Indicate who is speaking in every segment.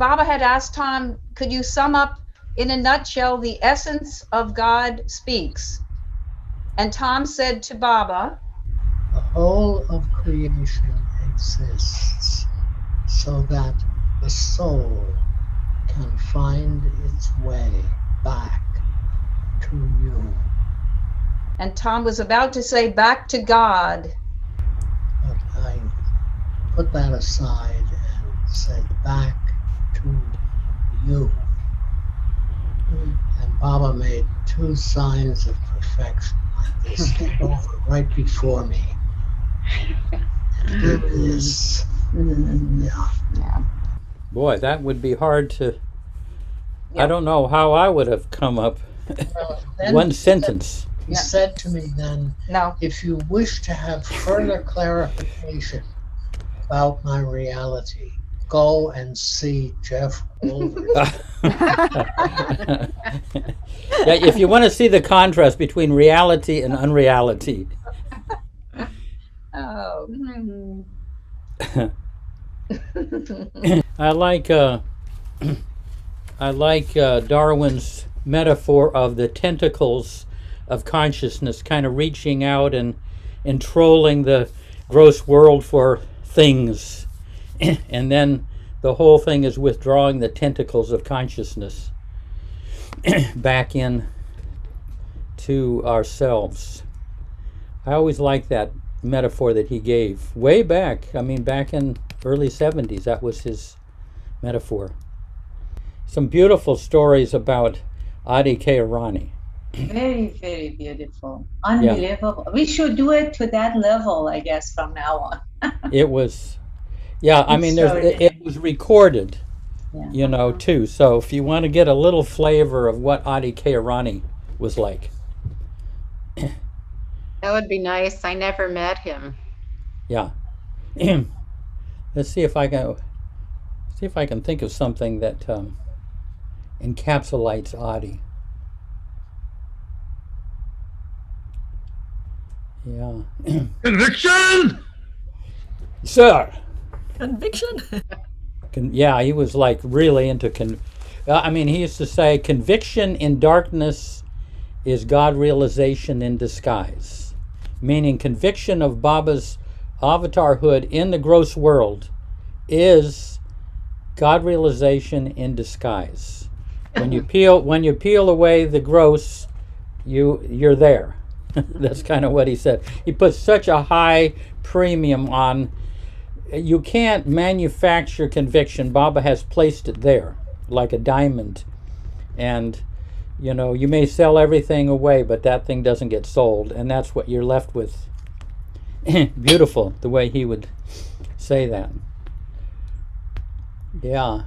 Speaker 1: Baba had asked Tom, could you sum up in a nutshell the essence of God speaks? And Tom said to Baba,
Speaker 2: the whole of creation exists so that the soul can find its way back to you.
Speaker 1: and Tom was about to say back to God.
Speaker 2: But I put that aside and said back to you. And Baba made two signs of perfection like this over right before me. And did this.
Speaker 1: Yeah.
Speaker 3: Boy, that would be hard to.
Speaker 1: Yeah.
Speaker 3: I don't know how I would have come up.
Speaker 2: Then
Speaker 3: One sentence.
Speaker 2: he said to me then,
Speaker 1: No.
Speaker 2: if you wish to have further clarification about my reality, go and see Jeff Wolverton.
Speaker 3: Yeah, if you want to see the contrast between reality and unreality.
Speaker 1: Oh.
Speaker 3: I like Darwin's metaphor of the tentacles of consciousness kind of reaching out and trolling the gross world for things. And then the whole thing is withdrawing the tentacles of consciousness back in to ourselves. I always like that metaphor that he gave way back. I mean, back in early 70s, that was his metaphor. Some beautiful stories about Adi K Irani.
Speaker 4: Very, very beautiful. Unbelievable. Yeah. We should do it to that level, I guess, from now on.
Speaker 3: It was, yeah, I mean, it was recorded, you know, too. So if you want to get a little flavor of what Adi K Irani was like.
Speaker 5: That would be nice. I never met him.
Speaker 3: Yeah. Let's see if I can think of something that encapsulates Adi. Yeah.
Speaker 2: Conviction!
Speaker 3: Sir!
Speaker 6: Conviction?
Speaker 3: Yeah, he was like really into I mean, he used to say conviction in darkness is God realization in disguise. Meaning conviction of Baba's avatarhood in the gross world is God realization in disguise. When you peel away the gross, you're there. That's kind of what he said. He put such a high premium on. You can't manufacture conviction. Baba has placed it there like a diamond, and you know, you may sell everything away, but that thing doesn't get sold, and that's what you're left with. Beautiful, the way he would say that. Yeah.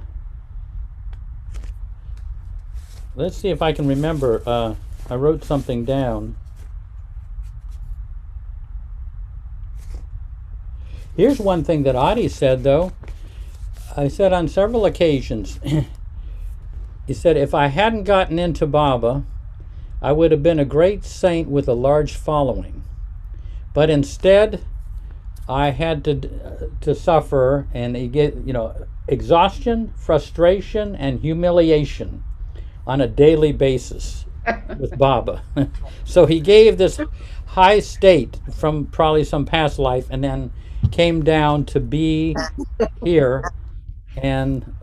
Speaker 3: Let's see if I can remember. I wrote something down. Here's one thing that Adi said, though. I said on several occasions, he said, if I hadn't gotten into Baba, I would have been a great saint with a large following. But instead, I had to suffer and get, exhaustion, frustration, and humiliation on a daily basis with Baba. So he gave this high state from probably some past life, and then came down to be here and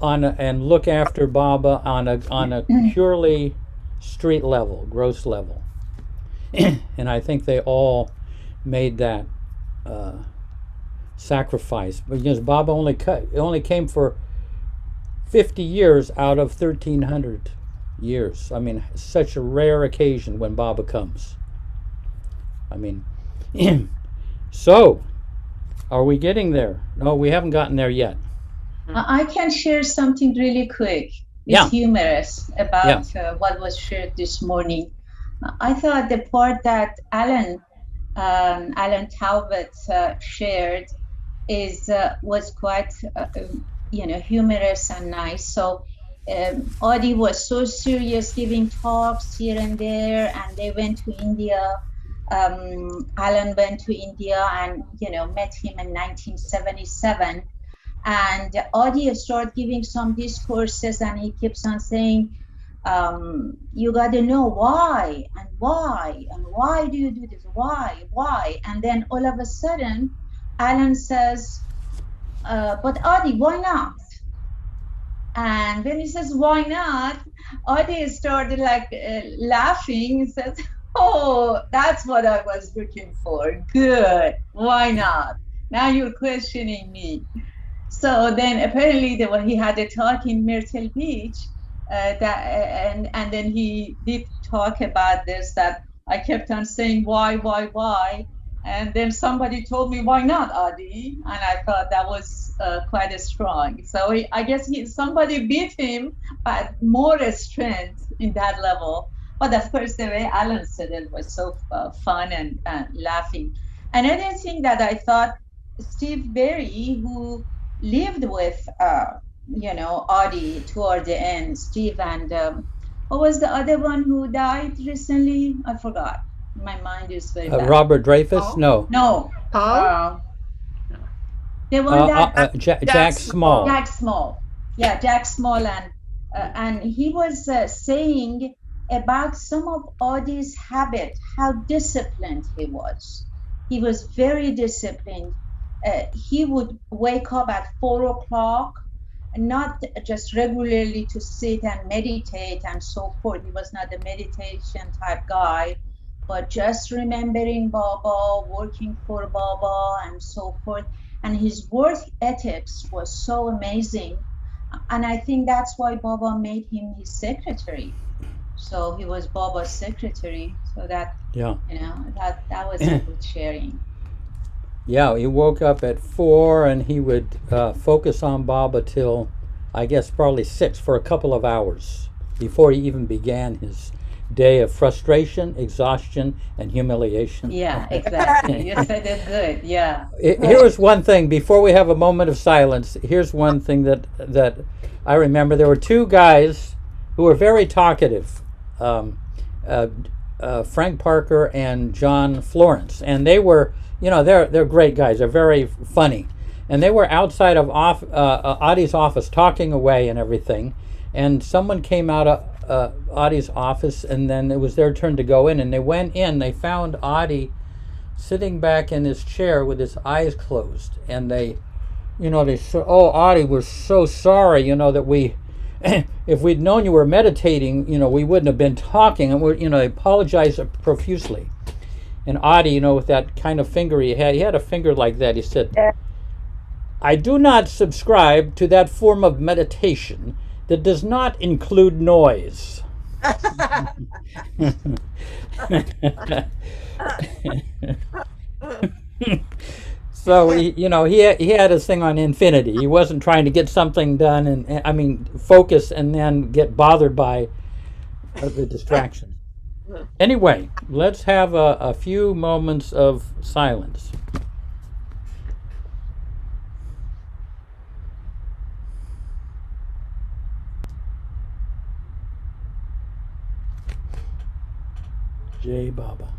Speaker 3: look after Baba on a purely street level, gross level. And I think they all made that sacrifice, because Baba only came for 50 years out of 1,300 years. I mean, such a rare occasion when Baba comes. I mean, so are we getting there? No, we haven't gotten there yet.
Speaker 4: I can share something really quick. It's humorous about what was shared this morning. I thought the part that Alan Talbot shared was quite humorous and nice. So Adi was so serious, giving talks here and there, and they went to India. Alan went to India and met him in 1977. And Adi started giving some discourses, and he keeps on saying, you got to know why and why and why do you do this, why, and then all of a sudden Alan says, but Adi, why not? And when he says why not, Adi started like laughing and says, oh, that's what I was looking for, good, why not, now you're questioning me. So then apparently he had a talk in Myrtle Beach, and then he did talk about this, that I kept on saying why, and then somebody told me why not, Adi, and I thought that was quite strong. So I guess somebody beat him, but more strength in that level. But of course, the way Alan said it was so fun and laughing. Another thing that I thought, Steve Berry, who lived with Adi toward the end, Steve, and what was the other one who died recently? I forgot. My mind is very bad.
Speaker 3: Robert Dreyfus?
Speaker 5: Paul?
Speaker 3: No.
Speaker 5: Paul?
Speaker 4: The one that
Speaker 3: Jack Small.
Speaker 4: Jack Small. Yeah, Jack Small, and he was saying about some of Adi's habit, how disciplined he was. He was very disciplined. He would wake up at 4 o'clock, not just regularly to sit and meditate and so forth. He was not a meditation type guy, but just remembering Baba, working for Baba and so forth. And his work ethics was so amazing. And I think that's why Baba made him his secretary. So he was Baba's secretary. So that, that was a good sharing.
Speaker 3: Yeah, he woke up at 4 and he would focus on Baba till, I guess, probably 6 for a couple of hours before he even began his day of frustration, exhaustion, and humiliation.
Speaker 4: Yeah, exactly. You said it good. Yeah.
Speaker 3: Here's one thing, before we have a moment of silence, here's one thing that I remember. There were two guys who were very talkative, Frank Parker and John Florence, and they were, they're great guys. They're very funny, and they were outside of Adi's office talking away and everything, and someone came out of Adi's office, and then it was their turn to go in, and they went in. They found Adi sitting back in his chair with his eyes closed, and they said, "Oh, Adi, we're so sorry, that we." If we'd known you were meditating, we wouldn't have been talking, and they apologized profusely. And Adi, with that kind of finger he had a finger like that. He said, "I do not subscribe to that form of meditation that does not include noise." So he had his thing on infinity. He wasn't trying to get something done and focus and then get bothered by the distraction. Anyway, let's have a few moments of silence. Jai Baba.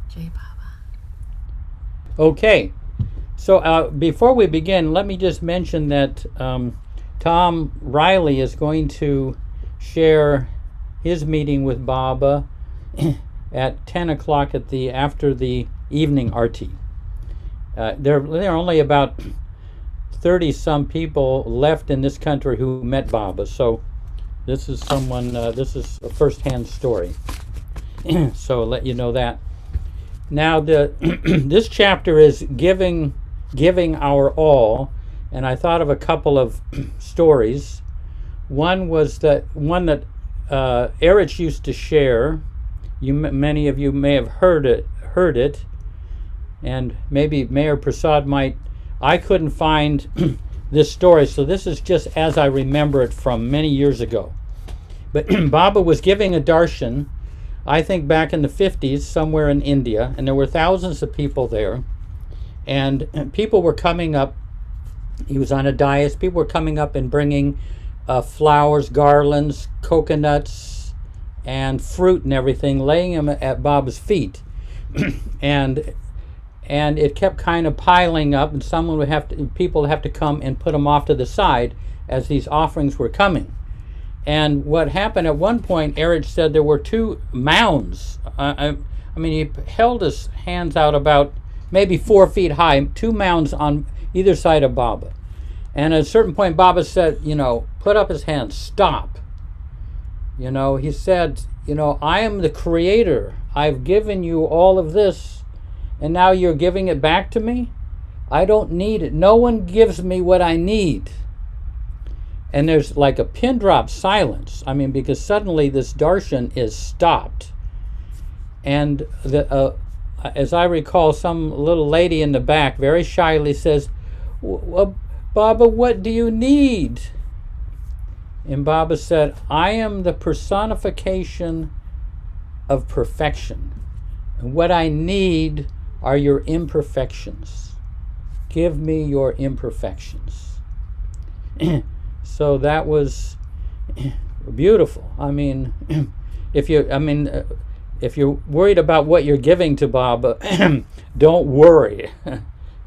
Speaker 5: Jai Baba.
Speaker 3: Okay, so before we begin, let me just mention that Tom Riley is going to share his meeting with Baba at 10 o'clock after the evening arti. There are only about 30-some people left in this country who met Baba, so this is this is a first-hand story. So I'll let you know that. Now, this chapter is giving our all, and I thought of a couple of stories. One was that Erich used to share. Many of you may have heard it, and maybe Mayor Prasad might. I couldn't find this story, so this is just as I remember it from many years ago. But Baba was giving a darshan, I think back in the 50s, somewhere in India, and there were thousands of people there, and people were coming up. He was on a dais. People were coming up and bringing flowers, garlands, coconuts, and fruit and everything, laying them at Baba's feet. And and it kept kind of piling up, and people would have to come and put them off to the side as these offerings were coming. And what happened at one point, Eric said there were two mounds. I mean, he held his hands out about maybe 4 feet high, two mounds on either side of Baba. And at a certain point, Baba said, put up his hands, stop. He said, I am the creator. I've given you all of this, and now you're giving it back to me? I don't need it. No one gives me what I need. And there's like a pin drop silence. I mean, because suddenly this darshan is stopped. And as I recall, some little lady in the back very shyly says, well, Baba, what do you need? And Baba said, I am the personification of perfection. And what I need are your imperfections. Give me your imperfections. So that was beautiful. I mean, if you're worried about what you're giving to Baba, don't worry.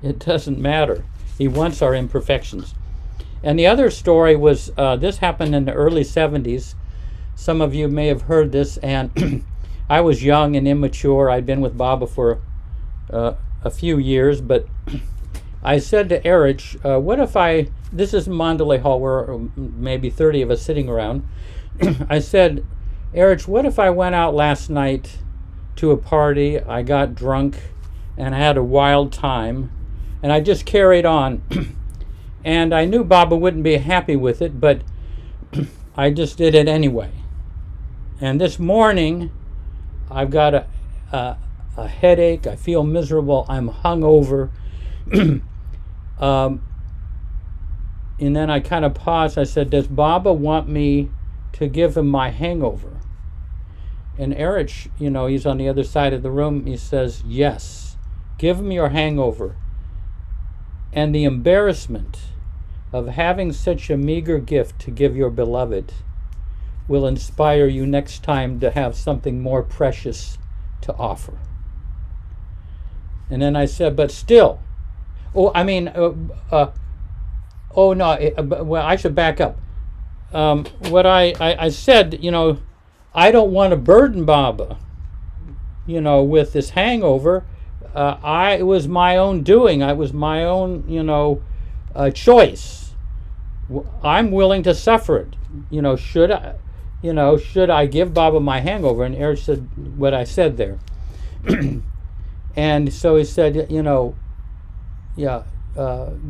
Speaker 3: It doesn't matter. He wants our imperfections. And the other story was, this happened in the early 70s. Some of you may have heard this, and I was young and immature. I'd been with Baba for a few years, but I said to Erich, what if this is Mandalay Hall, where maybe 30 of us sitting around. I said, Erich, what if I went out last night to a party, I got drunk, and I had a wild time, and I just carried on. And I knew Baba wouldn't be happy with it, but I just did it anyway. And this morning, I've got a headache, I feel miserable, I'm hungover. And then I kind of paused. I said, does Baba want me to give him my hangover? And Erich, he's on the other side of the room. He says, yes, give him your hangover. And the embarrassment of having such a meager gift to give your beloved will inspire you next time to have something more precious to offer. And then I said, but still, well, I should back up. What I said, I don't want to burden Baba, with this hangover. It was my own doing. It was my own, choice. I'm willing to suffer it. Should I give Baba my hangover? And Eric said what I said there. And so he said,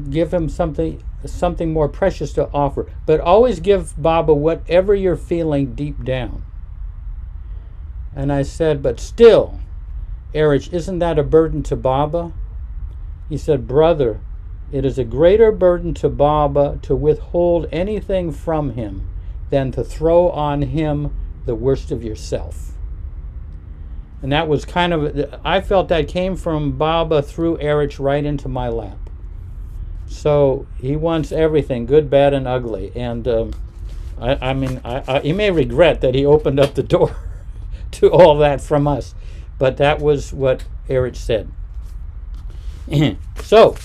Speaker 3: give him something more precious to offer, but always give Baba whatever you're feeling deep down. And I said, but still, Erich, isn't that a burden to Baba? He said, brother, it is a greater burden to Baba to withhold anything from him than to throw on him the worst of yourself. And that was kind of, I felt that came from Baba through Erich right into my lap. So he wants everything, good, bad, and ugly. And he may regret that he opened up the door to all that from us. But that was what Erich said. So.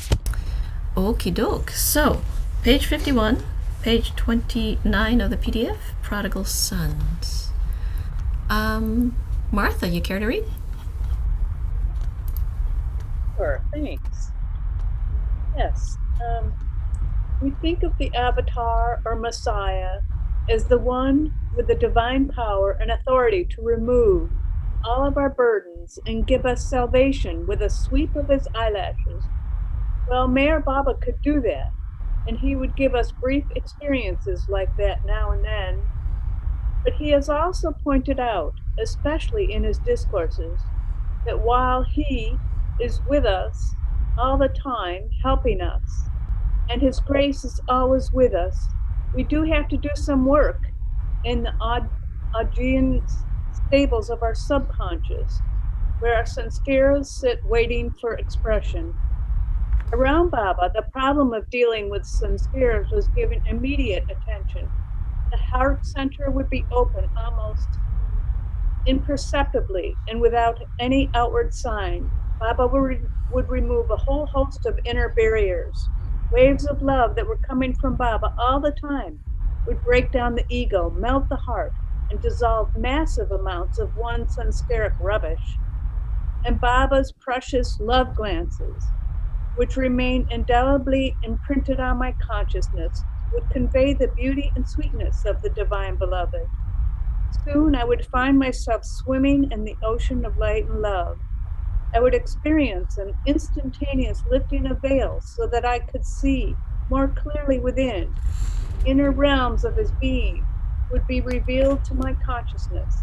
Speaker 6: Okie doke. So, page 51, page 29 of the PDF, Prodigal Sons. Martha, you care to read?
Speaker 7: Sure, thanks. Yes. We think of the Avatar or Messiah as the one with the divine power and authority to remove all of our burdens and give us salvation with a sweep of his eyelashes. Well, Mayor Baba could do that, and he would give us brief experiences like that now and then. But he has also pointed out, especially in his discourses, that while he is with us all the time, helping us, and his grace is always with us, we do have to do some work in the Augean stables of our subconscious, where our sanskaras sit waiting for expression. Around Baba, the problem of dealing with sanskaras was given immediate attention. The heart center would be open almost imperceptibly and without any outward sign. Baba would remove a whole host of inner barriers. Waves of love that were coming from Baba all the time would break down the ego, melt the heart, and dissolve massive amounts of one sanskaric rubbish. And Baba's precious love glances, which remain indelibly imprinted on my consciousness, would convey the beauty and sweetness of the Divine Beloved. Soon I would find myself swimming in the ocean of light and love. I would experience an instantaneous lifting of veils so that I could see more clearly within. Inner realms of his being would be revealed to my consciousness,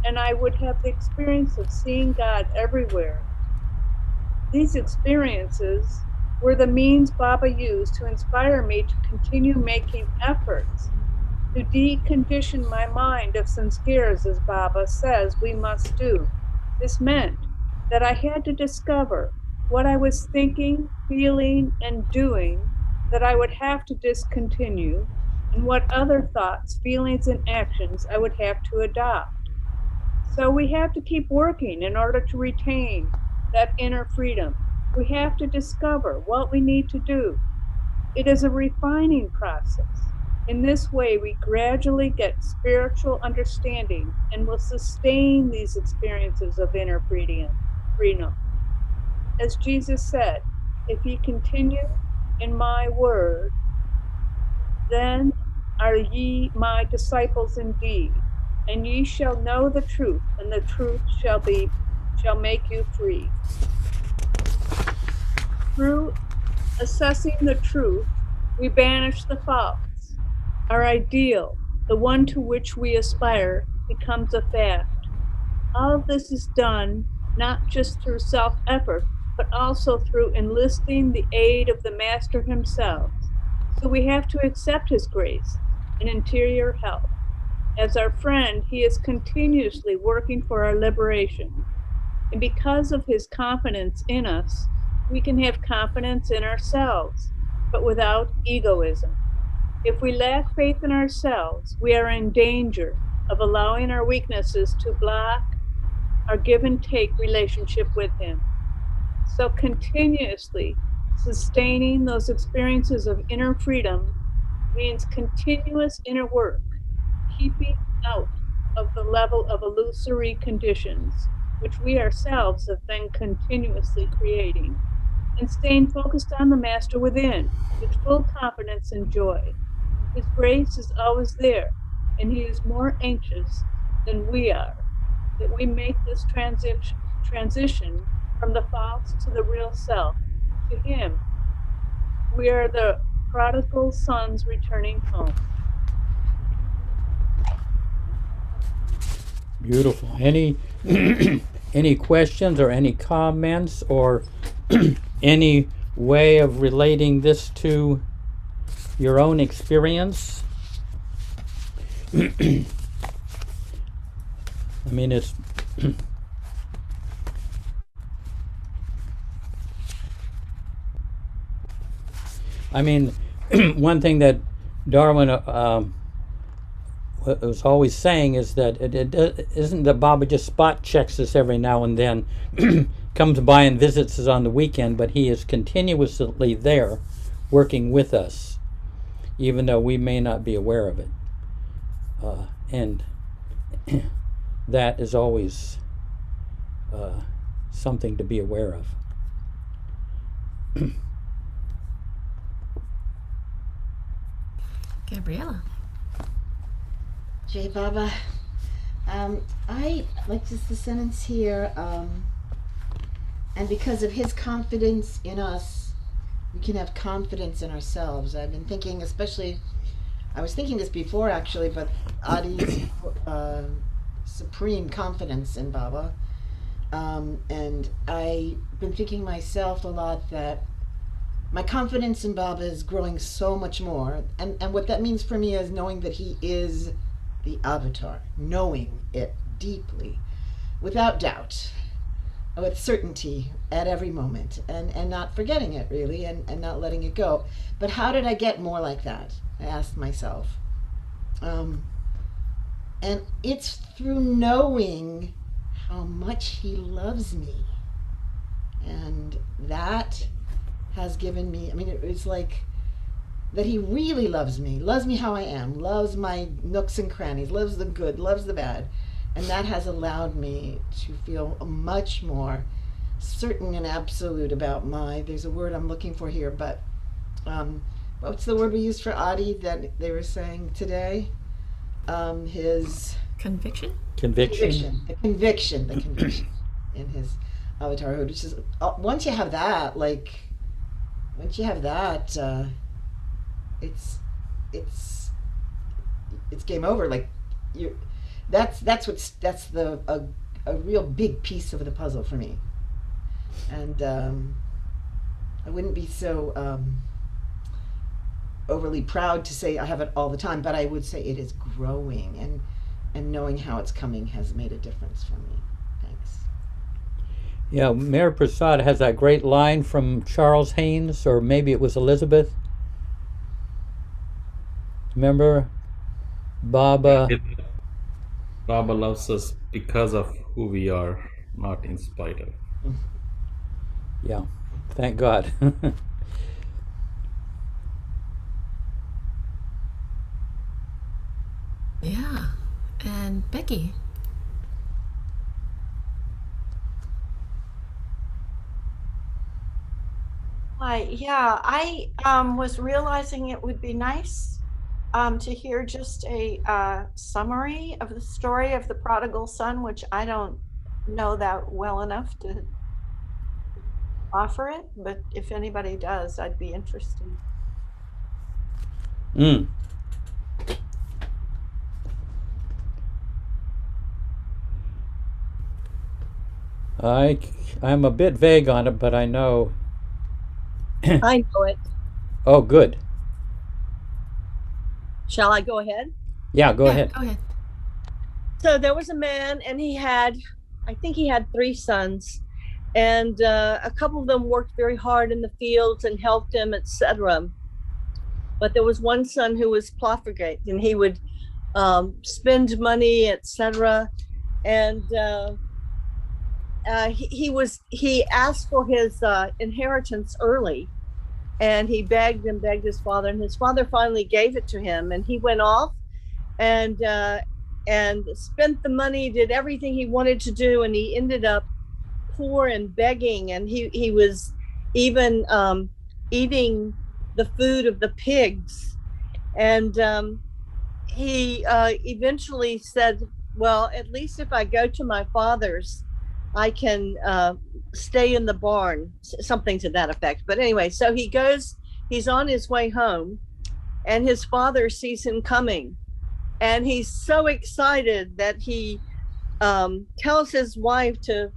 Speaker 7: and I would have the experience of seeing God everywhere. These experiences were the means Baba used to inspire me to continue making efforts to decondition my mind of sanskaras, as Baba says we must do. This meant that I had to discover what I was thinking, feeling, and doing that I would have to discontinue, and what other thoughts, feelings, and actions I would have to adopt. So we have to keep working in order to retain that inner freedom. We have to discover what we need to do. It is a refining process. In this way, we gradually get spiritual understanding and will sustain these experiences of inner freedom. As Jesus said, if ye continue in my word, then are ye my disciples indeed, and ye shall know the truth, and the truth shall make you free. Through assessing the truth, we banish the false. Our ideal, the one to which we aspire, becomes a fact. All of this is done not just through self-effort, but also through enlisting the aid of the Master himself. So we have to accept his grace and interior help. As our friend, he is continuously working for our liberation. And because of his confidence in us, we can have confidence in ourselves, but without egoism. If we lack faith in ourselves, we are in danger of allowing our weaknesses to block our give and take relationship with him. So continuously sustaining those experiences of inner freedom means continuous inner work, keeping out of the level of illusory conditions, which we ourselves have been continuously creating, and staying focused on the Master within with full confidence and joy. His grace is always there, and he is more anxious than we are that we make this transition from the false to the real self. To him, we are the prodigal sons returning home.
Speaker 3: Beautiful. Any any questions or any comments or any way of relating this to your own experience? I mean, it's I mean, one thing that Darwin was always saying is that it isn't that Baba just spot checks us every now and then, comes by and visits us on the weekend, but he is continuously there working with us, even though we may not be aware of it. And that is always something to be aware of.
Speaker 6: Gabriella.
Speaker 8: Jai Baba, I like just the sentence here, and because of his confidence in us, we can have confidence in ourselves. I've been thinking, especially, I was thinking this before actually, but Adi's supreme confidence in Baba, and I've been thinking myself a lot that my confidence in Baba is growing so much more, and what that means for me is knowing that he is the avatar, knowing it deeply, without doubt, with certainty at every moment, and not forgetting it really, and not letting it go. But how did I get more like that? I asked myself. And it's through knowing how much he loves me And that has given me, I mean, it's like that he really loves me how I am, loves my nooks and crannies, loves the good, loves the bad. And that has allowed me to feel much more certain and absolute about there's a word I'm looking for here, but what's the word we used for Adi that they were saying today? His
Speaker 6: Conviction?
Speaker 3: Conviction.
Speaker 8: The conviction in his avatarhood, which is, once you have that, it's game over. Like, that's a real big piece of the puzzle for me. And I wouldn't be so overly proud to say I have it all the time, but I would say it is growing, and knowing how it's coming has made a difference for me. Thanks.
Speaker 3: Yeah, Mayor Prasad has that great line from Charles Haynes, or maybe it was Elizabeth. Remember? Baba.
Speaker 9: Baba loves us because of who we are, not in spite of.
Speaker 3: Yeah, thank God.
Speaker 6: Yeah. And Becky.
Speaker 10: Hi, yeah, I was realizing it would be nice to hear just a summary of the story of the prodigal son, which I don't know that well enough to offer it, but if anybody does, I'd be interested.
Speaker 3: I'm a bit vague on it, but I know.
Speaker 11: I know it.
Speaker 3: Oh, good.
Speaker 11: Shall I go ahead?
Speaker 3: Yeah, go ahead.
Speaker 6: Go ahead.
Speaker 11: So there was a man, and I think he had 3 sons, and a couple of them worked very hard in the fields and helped him, etc. But there was one son who was profligate, and he would spend money, etc. And he asked for his inheritance early, and he begged his father, and his father finally gave it to him, and he went off and spent the money, did everything he wanted to do, and he ended up poor and begging, and he was even eating the food of the pigs. And he eventually said, well, at least if I go to my father's, I can stay in the barn, something to that effect. But anyway, so he's on his way home, and his father sees him coming, and he's so excited that he tells his wife to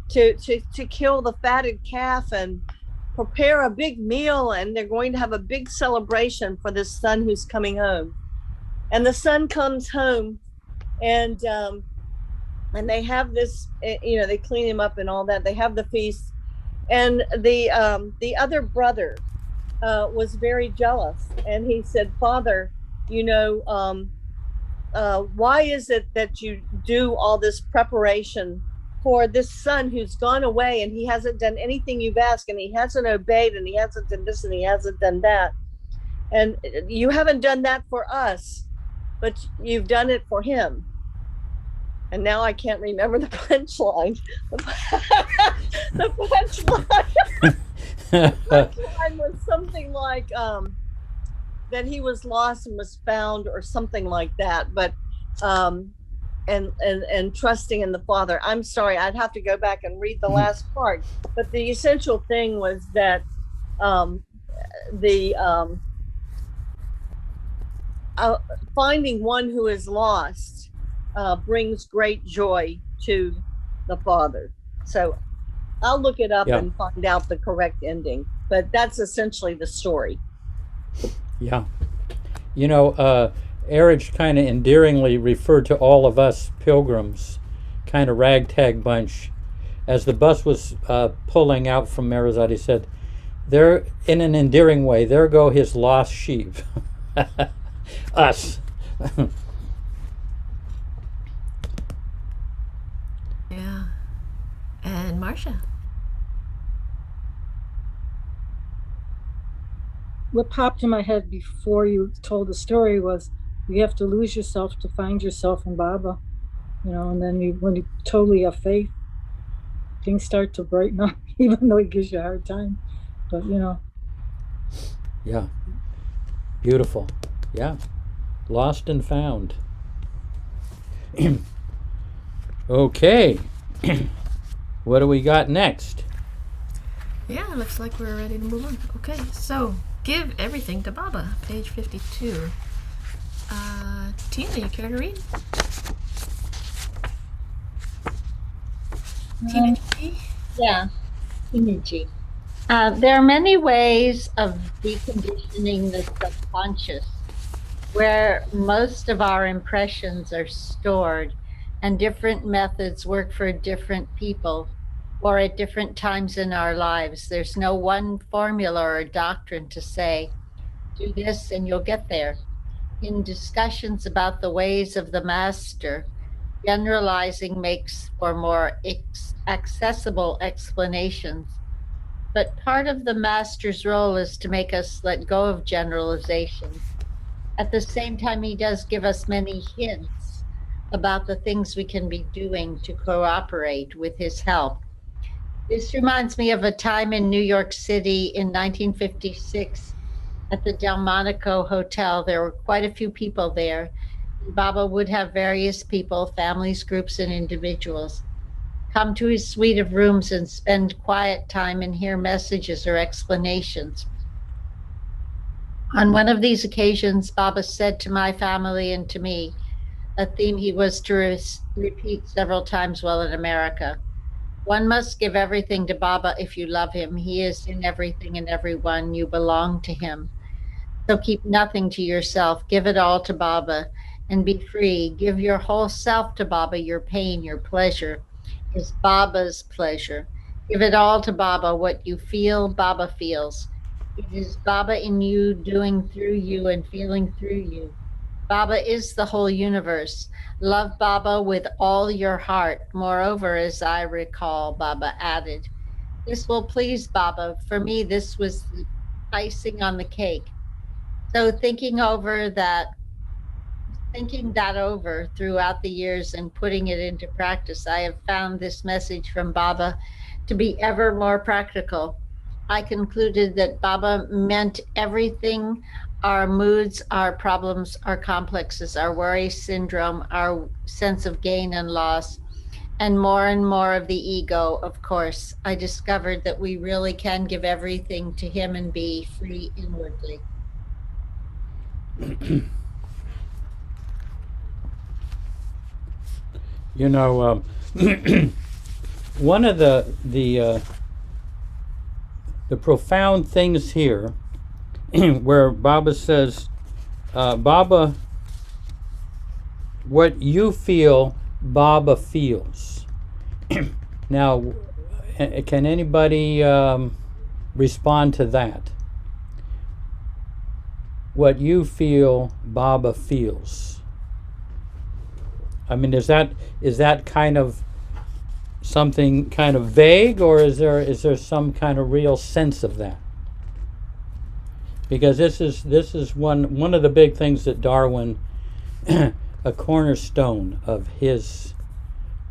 Speaker 11: to kill the fatted calf and prepare a big meal, and they're going to have a big celebration for this son who's coming home. And the son comes home, and they have this, they clean him up and all that. They have the feast, and the other brother was very jealous, and he said, Father, why is it that you do all this preparation for this son who's gone away, and he hasn't done anything you've asked, and he hasn't obeyed, and he hasn't done this, and he hasn't done that, and you haven't done that for us, but you've done it for him. And now I can't remember the punchline. The punchline was something like that he was lost and was found, or something like that. But and trusting in the Father. I'm sorry, I'd have to go back and read the last part. But the essential thing was that finding one who is lost brings great joy to the Father. So I'll look it up and find out the correct ending. But that's essentially the story.
Speaker 3: Yeah. Erich kind of endearingly referred to all of us pilgrims, kind of ragtag bunch. As the bus was pulling out from Marizad, he said, there, in an endearing way, there go his lost sheep. Us.
Speaker 6: Yeah. And Marcia.
Speaker 12: What popped in my head before you told the story was you have to lose yourself to find yourself in Baba, and then when you totally have faith, things start to brighten up, even though he gives you a hard time. But
Speaker 3: Yeah. Beautiful. Yeah. Lost and found. Okay. What do we got next?
Speaker 6: Yeah, looks like we're ready to move on. Okay, so give everything to Baba, page 52. Tina, you care to read? Tina G?
Speaker 13: Yeah, Tina G. There are many ways of deconditioning the subconscious where most of our impressions are stored, and different methods work for different people or at different times in our lives. There's no one formula or doctrine to say, do this and you'll get there. In discussions about the ways of the master, generalizing makes for more accessible explanations. But part of the master's role is to make us let go of generalizations. At the same time, he does give us many hints about the things we can be doing to cooperate with his help. This reminds me of a time in New York City in 1956 at the Delmonico Hotel. There were quite a few people there. Baba would have various people, families, groups, and individuals come to his suite of rooms and spend quiet time and hear messages or explanations. On one of these occasions, Baba said to my family and to me, a theme he was to repeat several times while in America. One must give everything to Baba if you love him. He is in everything and everyone. You belong to him. So keep nothing to yourself. Give it all to Baba and be free. Give your whole self to Baba. Your pain, your pleasure is Baba's pleasure. Give it all to Baba. What you feel, Baba feels. It is Baba in you, doing through you and feeling through you. Baba is the whole universe. Love Baba with all your heart. Moreover, as I recall, Baba added, this will please Baba. For me, this was the icing on the cake. So thinking that over throughout the years and putting it into practice, I have found this message from Baba to be ever more practical. I concluded that Baba meant everything, our moods, our problems, our complexes, our worry syndrome, our sense of gain and loss, and more of the ego, of course. I discovered that we really can give everything to him and be free inwardly.
Speaker 3: One of the profound things here where Baba says, Baba, what you feel, Baba feels. Now, can anybody respond to that? What you feel, Baba feels. I mean, is that kind of something kind of vague, or is there some kind of real sense of that? Because this is one of the big things that Darwin, a cornerstone of his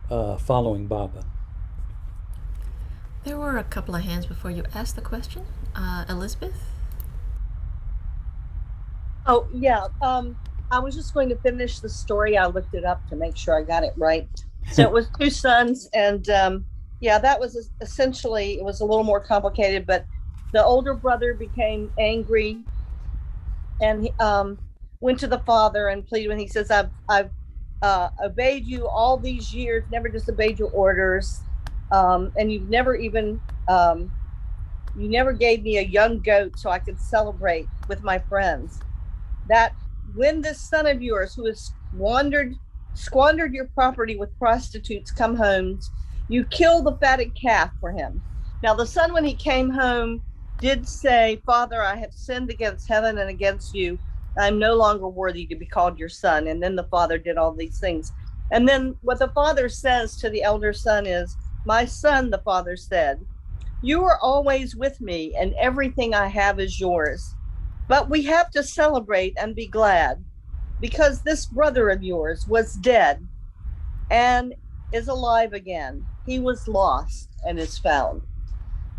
Speaker 3: following Baba.
Speaker 6: There were a couple of hands before you asked the question. Elizabeth?
Speaker 11: Oh, yeah. I was just going to finish the story. I looked it up to make sure I got it right. So it was two sons, and that was essentially, it was a little more complicated, but the older brother became angry and he went to the father and pleaded when he says, I've obeyed you all these years, never disobeyed your orders, and you've never even you never gave me a young goat so I could celebrate with my friends. That when this son of yours who has squandered your property with prostitutes come home, you kill the fatted calf for him. Now the son, when he came home, did say, Father, I have sinned against heaven and against you. I'm no longer worthy to be called your son. And then the father did all these things. And then what the father says to the elder son is, My son, the father said, you are always with me, and everything I have is yours. But we have to celebrate and be glad, because this brother of yours was dead and is alive again. He was lost and is found.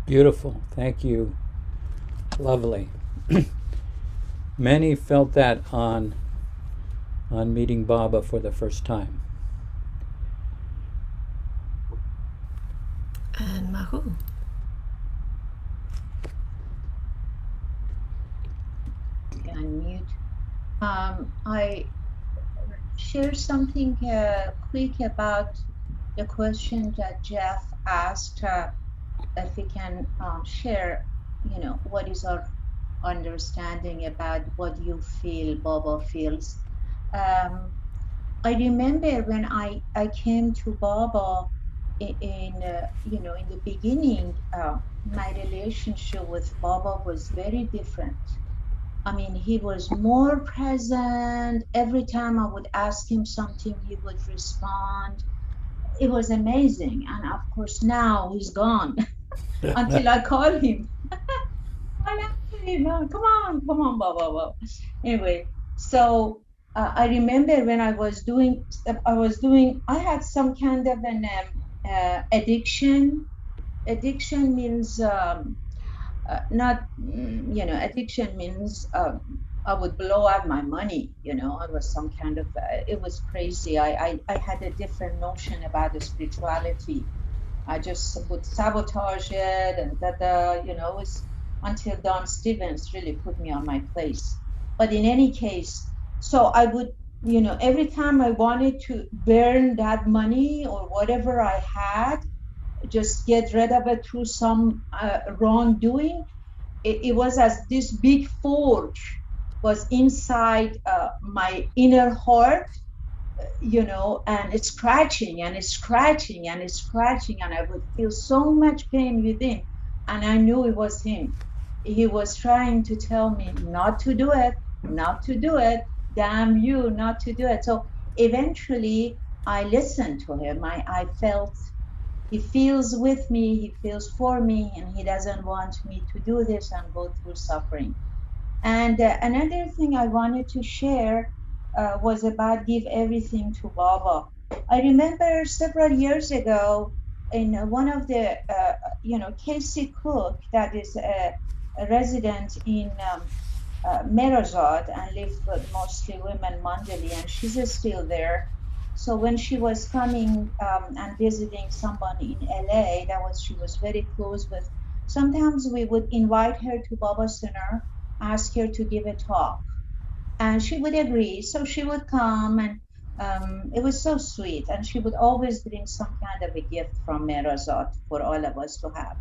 Speaker 3: Beautiful. Thank you. Lovely. Many felt that on meeting Baba for the first time.
Speaker 6: And Mahu.
Speaker 4: Unmute. I share something quick about the question that Jeff asked, if we can share, what is our understanding about what you feel, Baba feels. I remember when I came to Baba in the beginning, my relationship with Baba was very different. I mean, he was more present. Every time I would ask him something, he would respond. It was amazing. And of course, now he's gone until I call him. No, come on, Baba. Anyway, so I remember when I had some kind of an addiction. Addiction means addiction means I would blow out my money. It was some kind of, it was crazy. I had a different notion about the spirituality. I just would sabotage it and it was until Don Stevens really put me on my place. But in any case, so I would, every time I wanted to burn that money or whatever I had, just get rid of it through some wrongdoing, it was as this big forge was inside my inner heart, and it's scratching and it's scratching and it's scratching, and I would feel so much pain within, and I knew it was him. He was trying to tell me not to do it, damn you, not to do it. So eventually I listened to him. I felt he feels with me, he feels for me, and he doesn't want me to do this and go through suffering. And another thing I wanted to share was about give everything to Baba. I remember several years ago in one of the, Casey Cook, that is a resident in Merazad and lived with mostly women, Mandali, and she's still there. So when she was coming and visiting somebody in LA, she was very close with, sometimes we would invite her to Baba Center, ask her to give a talk, and she would agree. So she would come, and it was so sweet. And she would always bring some kind of a gift from Merazat for all of us to have.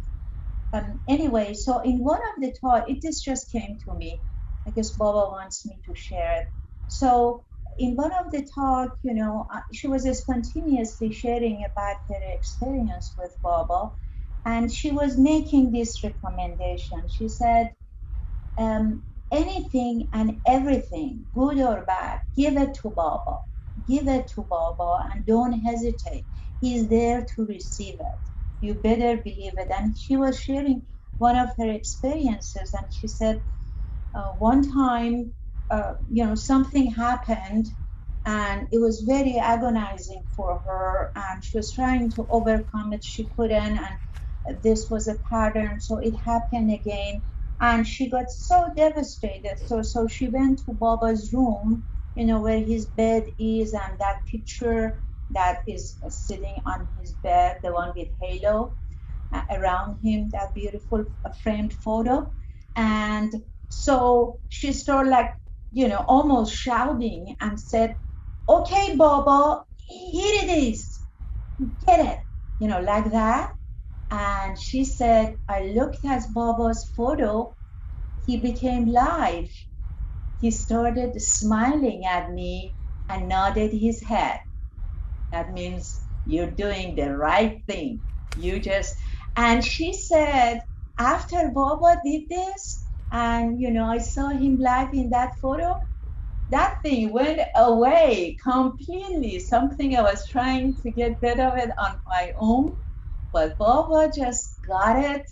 Speaker 4: Anyway, so in one of the talk, this just came to me. I guess Baba wants me to share it. So in one of the talk, she was spontaneously sharing about her experience with Baba, and she was making this recommendation. She said, anything and everything, good or bad, give it to Baba. Give it to Baba and don't hesitate. He's there to receive it. You better believe it. And she was sharing one of her experiences, and she said, one time, something happened, and it was very agonizing for her, and she was trying to overcome it. She couldn't, and this was a pattern, so it happened again. And she got so devastated. So she went to Baba's room, where his bed is, and that picture that is sitting on his bed, the one with halo around him, that beautiful framed photo. And so she started almost shouting and said, okay, Baba, here it is, get it, like that. And she said, I looked at Baba's photo, he became live. He started smiling at me and nodded his head. That means you're doing the right thing. And she said, after Baba did this, and I saw him live in that photo, that thing went away completely. Something I was trying to get rid of it on my own. but Baba just got it,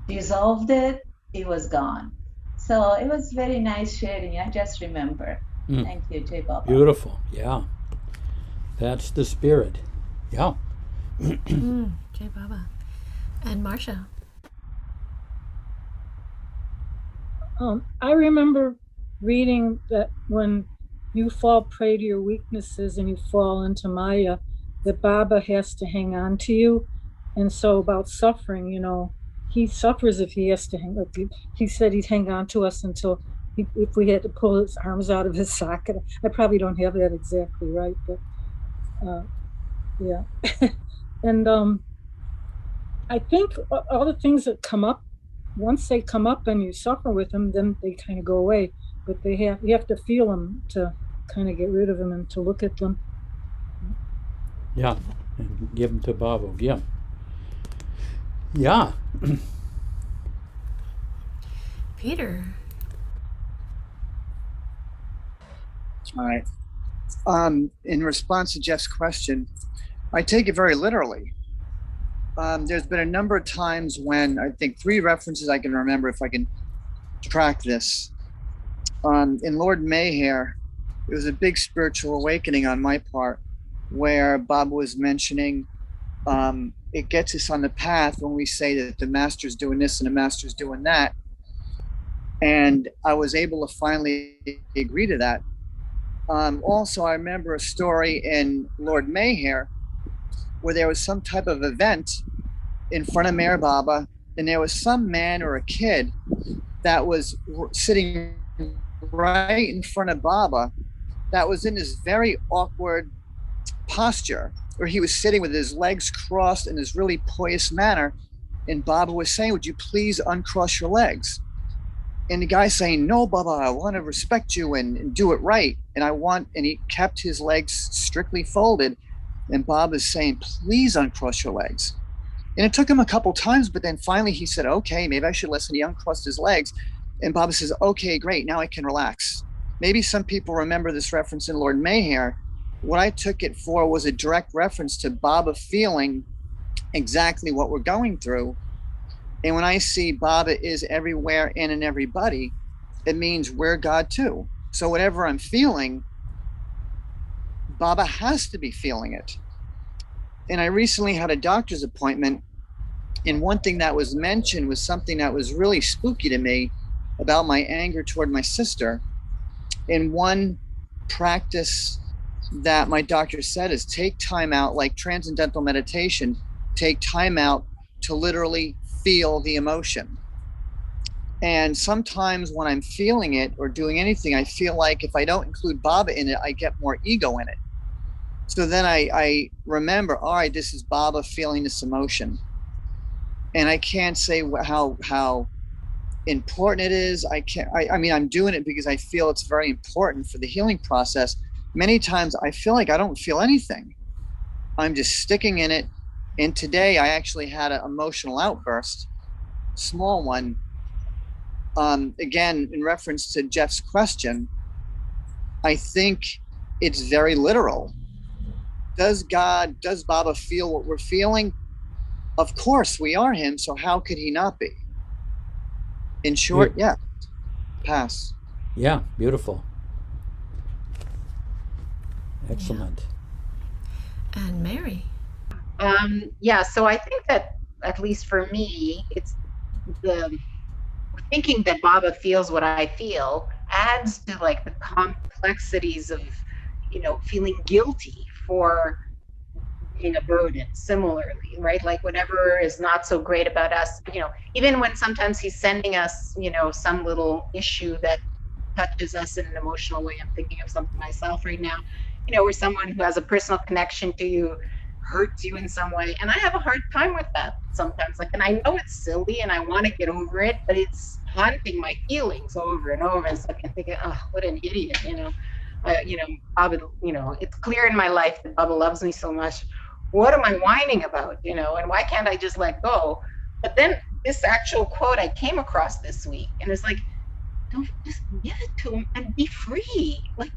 Speaker 4: dissolved it, it was gone. So it was very nice sharing. I just remember. Thank you, Jay Baba.
Speaker 3: Beautiful. Yeah. That's the spirit. Yeah.
Speaker 6: Jay Baba. And Marcia.
Speaker 12: I remember reading that when you fall prey to your weaknesses and you fall into Maya, that Baba has to hang on to you. And so about suffering, you know, he suffers if he has to hang up. He said he'd hang on to us until if we had to pull his arms out of his socket. I probably don't have that exactly right, but yeah. And I think all the things that come up, once they come up and you suffer with them, then they kind of go away. But you have to feel them to kind of get rid of them and to look at them.
Speaker 3: Yeah, and give them to Baba. Yeah. Yeah.
Speaker 6: Peter.
Speaker 14: All right. In response to Jeff's question, I take it very literally. There's been a number of times when I think 3 references I can remember, if I can track this. In Lord Mayhair, it was a big spiritual awakening on my part, where Bob was mentioning it gets us on the path when we say that the master's doing this and the master's doing that. And I was able to finally agree to that. Also, I remember a story in Lord Mayhair where there was some type of event in front of Mayor Baba, and there was some man or a kid that was sitting right in front of Baba that was in this very awkward posture, where he was sitting with his legs crossed in this really poised manner, and Baba was saying, "Would you please uncross your legs?" And the guy saying, "No, Baba, I want to respect you and do it right. And he kept his legs strictly folded. And Baba is saying, "Please uncross your legs." And it took him a couple times, but then finally he said, "Okay, maybe I should listen." He uncrossed his legs. And Baba says, "Okay, great, now I can relax." Maybe some people remember this reference in Lord Mayhair. What I took it for was a direct reference to Baba feeling exactly what we're going through. And when I see Baba is everywhere and in everybody, it means we're God too. So whatever I'm feeling, Baba has to be feeling it. And I recently had a doctor's appointment, and one thing that was mentioned was something that was really spooky to me about my anger toward my sister. And one practice that my doctor said is take time out, like transcendental meditation, take time out to literally feel the emotion. And sometimes when I'm feeling it or doing anything, I feel like if I don't include Baba in it, I get more ego in it. So then I remember, all right, this is Baba feeling this emotion. And I can't say how important it is. I mean, I'm doing it because I feel it's very important for the healing process. Many times I feel like I don't feel anything. I'm just sticking in it. And today I actually had an emotional outburst, small one. Again, in reference to Jeff's question, I think it's very literal. Does Baba feel what we're feeling? Of course, we are him, so how could he not be? In short, yeah. Pass.
Speaker 3: Yeah, beautiful. Excellent.
Speaker 6: Yeah. And Mary.
Speaker 5: Yeah, so I think that, at least for me, it's the thinking that Baba feels what I feel adds to like the complexities of, feeling guilty for being a burden similarly, right? Like whatever is not so great about us, even when sometimes he's sending us, some little issue that touches us in an emotional way. I'm thinking of something myself right now, where someone who has a personal connection to you hurts you in some way. And I have a hard time with that sometimes. Like, and I know it's silly and I want to get over it, but it's haunting my feelings over and over. It's like I'm thinking, oh, what an idiot, Baba, it's clear in my life that Baba loves me so much. What am I whining about, and why can't I just let go? But then this actual quote I came across this week, and it's like, don't just give it to him and be free. Like,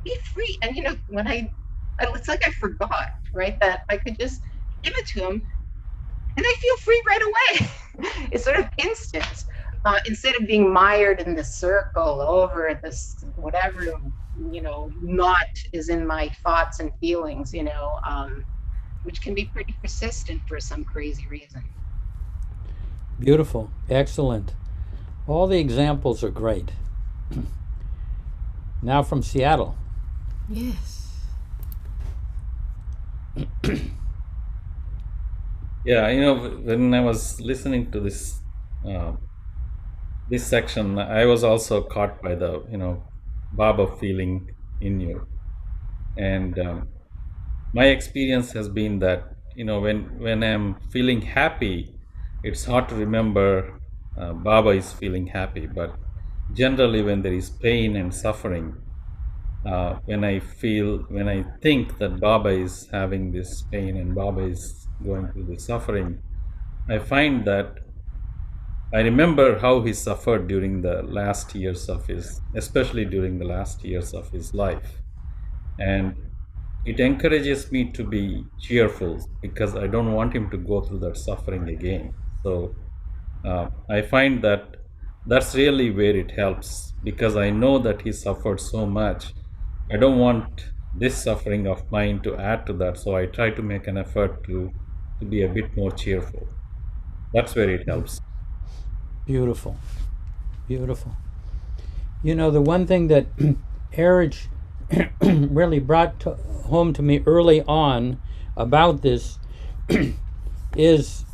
Speaker 5: be free. And when it's like I forgot, right, that I could just give it to him and I feel free right away. It's sort of instant. Instead of being mired in this circle over this whatever, knot is in my thoughts and feelings, which can be pretty persistent for some crazy reason.
Speaker 3: Beautiful. Excellent. All the examples are great. Now from Seattle.
Speaker 6: Yes.
Speaker 9: Yeah, when I was listening to this this section, I was also caught by the Baba feeling in you, and my experience has been that when I'm feeling happy, it's hard to remember Baba is feeling happy, but generally when there is pain and suffering, when I think that Baba is having this pain and Baba is going through this suffering, I find that I remember how he suffered during the last years of especially during the last years of his life. And it encourages me to be cheerful because I don't want him to go through that suffering again. So I find that that's really where it helps, because I know that he suffered so much. I don't want this suffering of mine to add to that. So I try to make an effort to be a bit more cheerful. That's where it helps.
Speaker 3: Beautiful. Beautiful. The one thing that Eric really brought home to me early on about this is,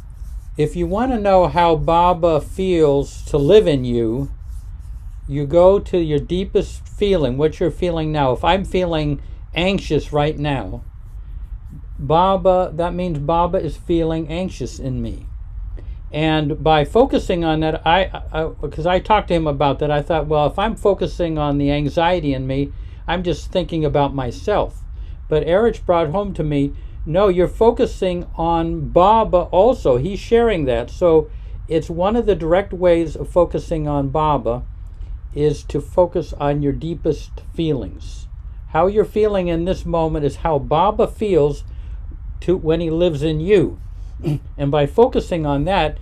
Speaker 3: if you want to know how Baba feels to live in you, you go to your deepest feeling, what you're feeling now. If I'm feeling anxious right now, that means Baba is feeling anxious in me. And by focusing on that, because I talked to him about that, I thought, well, if I'm focusing on the anxiety in me, I'm just thinking about myself. But Eric brought home to me, no, you're focusing on Baba also. He's sharing that. So it's one of the direct ways of focusing on Baba is to focus on your deepest feelings. How you're feeling in this moment is how Baba feels when he lives in you. And by focusing on that,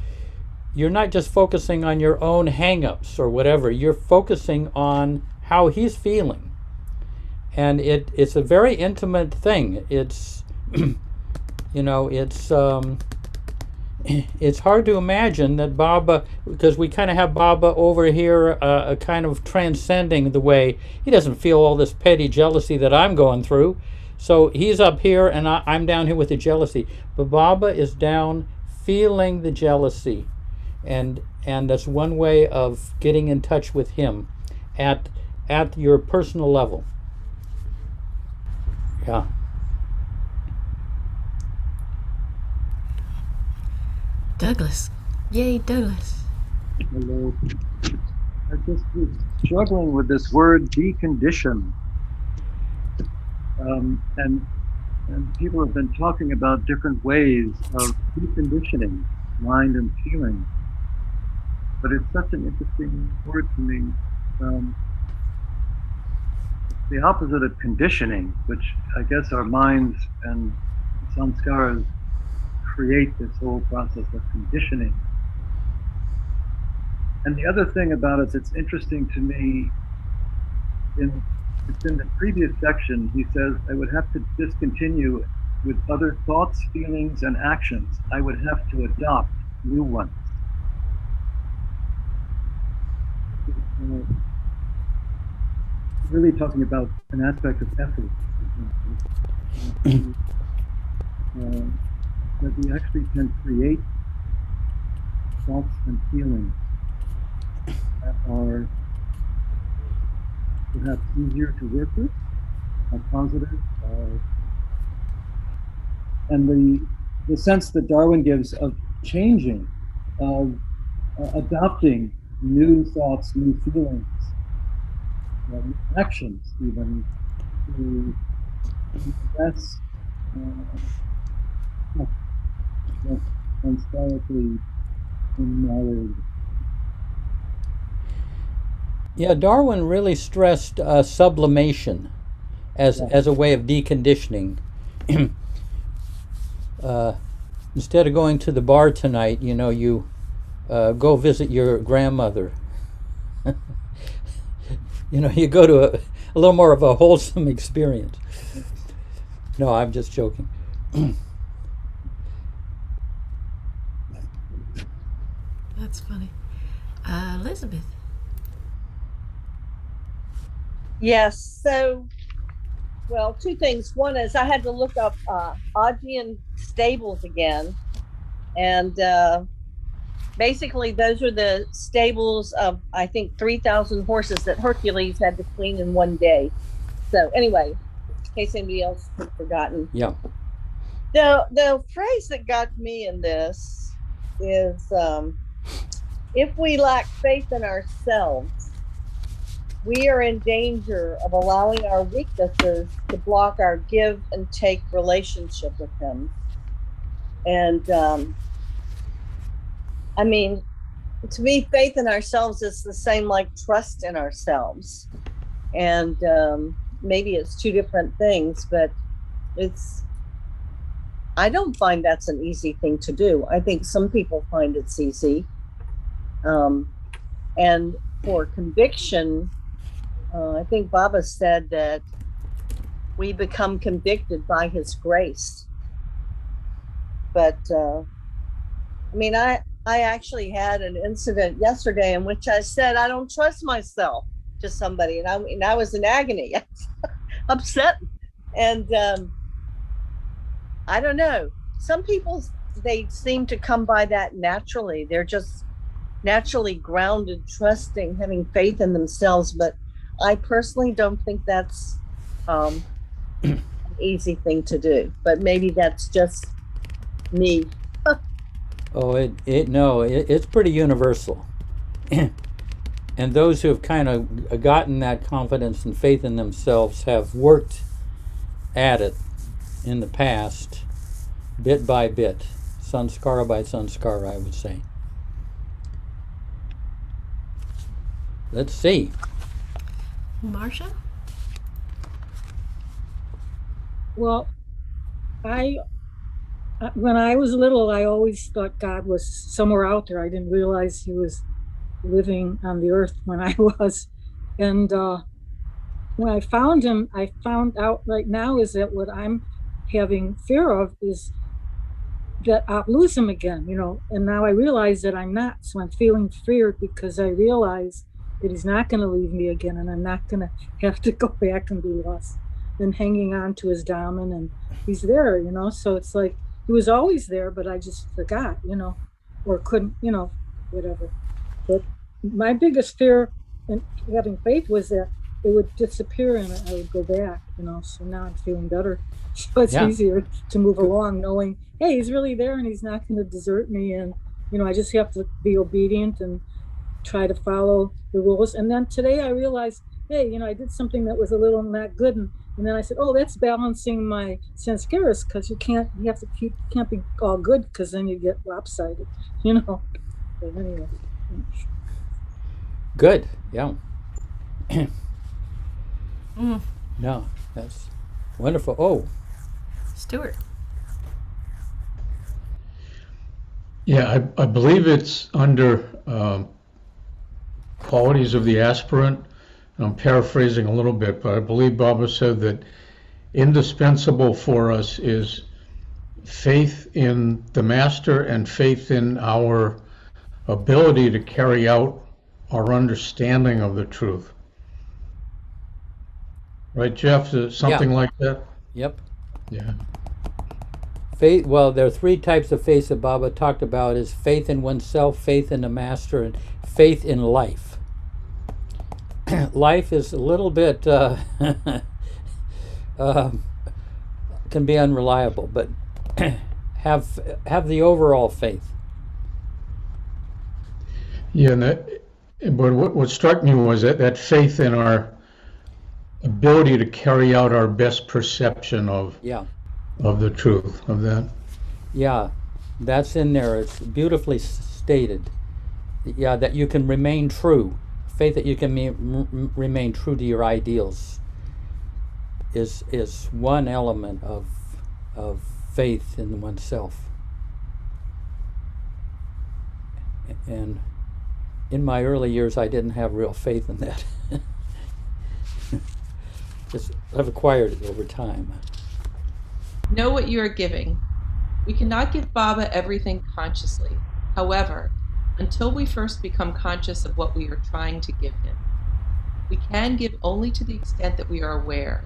Speaker 3: you're not just focusing on your own hang-ups or whatever. You're focusing on how he's feeling. And it's a very intimate thing. It's, it's hard to imagine that Baba, because we kind of have Baba over here kind of transcending the way, he doesn't feel all this petty jealousy that I'm going through. So he's up here and I'm down here with the jealousy. But Baba is down feeling the jealousy. And that's one way of getting in touch with him at your personal level. Yeah.
Speaker 6: Douglas. Yay, Douglas.
Speaker 15: Hello. I just was struggling with this word decondition. And people have been talking about different ways of deconditioning mind and feeling. But it's such an interesting word to me. It's the opposite of conditioning, which I guess our minds and samskaras create this whole process of conditioning. And the other thing about it that's interesting to me, it's in the previous section, he says, I would have to discontinue with other thoughts, feelings, and actions. I would have to adopt new ones. Really talking about an aspect of effort. That we actually can create thoughts and feelings that are perhaps easier to work with, are positive, and the sense that Darwin gives of changing, of adopting new thoughts, new feelings, actions, even to less historically mired.
Speaker 3: Yeah, Darwin really stressed sublimation as a way of deconditioning. instead of going to the bar tonight, you go visit your grandmother. You go to a little more of a wholesome experience. No, I'm just joking.
Speaker 6: That's funny. Elizabeth.
Speaker 11: Yes. So, well, two things. One is I had to look up Augean stables again. And basically, those are the stables of, I think, 3,000 horses that Hercules had to clean in one day. So anyway, in case anybody else had forgotten.
Speaker 3: Yeah.
Speaker 11: The phrase that got me in this is, if we lack faith in ourselves, we are in danger of allowing our weaknesses to block our give and take relationship with him. And I mean, to me, faith in ourselves is the same like trust in ourselves. And maybe it's two different things, but I don't find that's an easy thing to do. I think some people find it's easy. And for conviction, I think Baba said that we become convicted by his grace. But I mean, I actually had an incident yesterday in which I said, I don't trust myself to somebody. And I was in agony, upset. And I don't know. Some people, they seem to come by that naturally. They're just naturally grounded, trusting, having faith in themselves. But I personally don't think that's an easy thing to do. But maybe that's just me.
Speaker 3: Oh, it's pretty universal. And those who have kind of gotten that confidence and faith in themselves have worked at it in the past, bit by bit, sanskara by sanskara, I would say. Let's see.
Speaker 6: Marcia?
Speaker 12: Well, when I was little, I always thought God was somewhere out there. I didn't realize he was living on the earth when I was. And when I found him, I found out right now is that what I'm having fear of is that I'll lose him again, and now I realize that I'm not. So I'm feeling fear because I realize that he's not going to leave me again, and I'm not going to have to go back and be lost and hanging on to his diamond, and he's there, so it's like he was always there, but I just forgot, or couldn't, whatever. But my biggest fear in having faith was that it would disappear and I would go back, so now I'm feeling better. So it's easier to move along knowing, hey, he's really there and he's not going to desert me. And, I just have to be obedient and try to follow the rules. And then today I realized, hey, I did something that was a little not good. And then I said, oh, that's balancing my sanskaras, because you can't be all good, because then you get lopsided, But anyway.
Speaker 3: Good, yeah. No, that's wonderful. Oh,
Speaker 6: Stuart.
Speaker 16: Yeah, I believe it's under qualities of the aspirant. I'm paraphrasing a little bit, but I believe Baba said that indispensable for us is faith in the master and faith in our ability to carry out our understanding of the truth. Right, Jeff? Something like that?
Speaker 3: Yep.
Speaker 16: Yeah.
Speaker 3: Faith. Well, there are three types of faith that Baba talked about: is faith in oneself, faith in the master, and faith in life. Life is a little bit can be unreliable, but have the overall faith.
Speaker 16: Yeah, but what struck me was that faith in our ability to carry out our best perception of the truth of that.
Speaker 3: Yeah, that's in there. It's beautifully stated. Yeah, that you can remain true. Faith that you can remain true to your ideals is one element of faith in oneself. And in my early years, I didn't have real faith in that. I've acquired it over time.
Speaker 17: Know what you are giving. We cannot give Baba everything consciously. However, until we first become conscious of what we are trying to give him, we can give only to the extent that we are aware.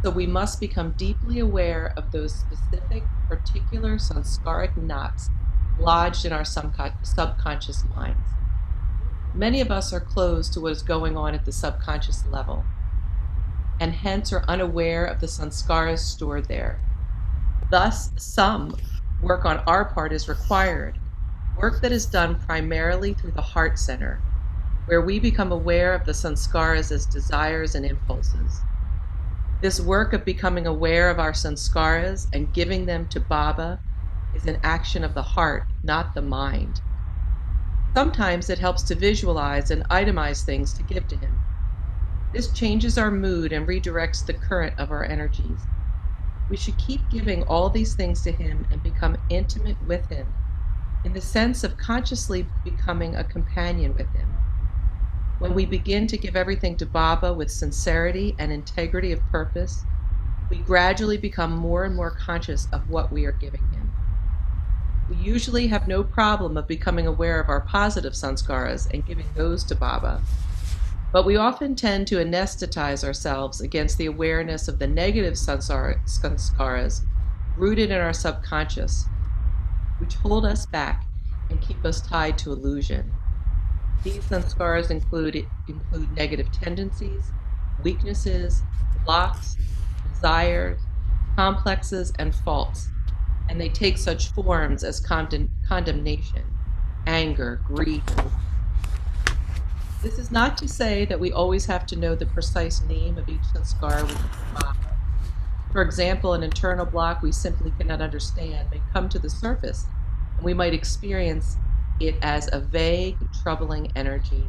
Speaker 17: So we must become deeply aware of those specific, particular sanskaric knots lodged in our subconscious minds. Many of us are closed to what is going on at the subconscious level, and hence are unaware of the sanskaras stored there. Thus, some work on our part is required, work that is done primarily through the heart center, where we become aware of the sanskaras as desires and impulses. This work of becoming aware of our sanskaras and giving them to Baba is an action of the heart, not the mind. Sometimes it helps to visualize and itemize things to give to him. This changes our mood and redirects the current of our energies. We should keep giving all these things to him and become intimate with him, in the sense of consciously becoming a companion with him. When we begin to give everything to Baba with sincerity and integrity of purpose, we gradually become more and more conscious of what we are giving him. We usually have no problem of becoming aware of our positive sanskaras and giving those to Baba, but we often tend to anesthetize ourselves against the awareness of the negative sanskaras rooted in our subconscious, which hold us back and keep us tied to illusion. These sanskaras include negative tendencies, weaknesses, blocks, desires, complexes, and faults, and they take such forms as condemnation, anger, grief. This is not to say that we always have to know the precise name of each sanskara within Baba. For example, an internal block we simply cannot understand may come to the surface, and we might experience it as a vague, troubling energy.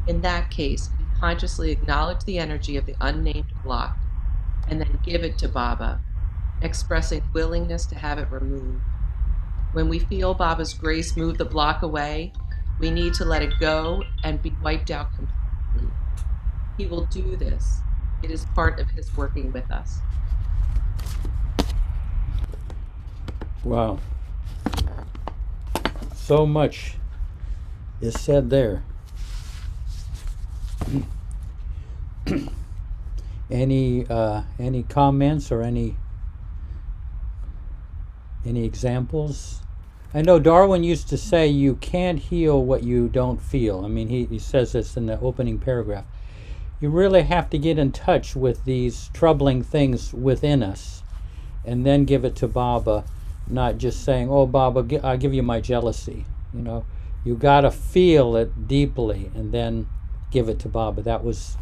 Speaker 17: In that case, we consciously acknowledge the energy of the unnamed block and then give it to Baba, expressing willingness to have it removed. When we feel Baba's grace move the block away, we need to let it go and be wiped out completely. He will do this. It is part of his working with us.
Speaker 3: Wow. So much is said there. Any comments or any examples? I know Darwin used to say you can't heal what you don't feel. I mean, he says this in the opening paragraph. You really have to get in touch with these troubling things within us and then give it to Baba, not just saying, oh, Baba, I'll give you my jealousy. You know, you got to feel it deeply and then give it to Baba. That was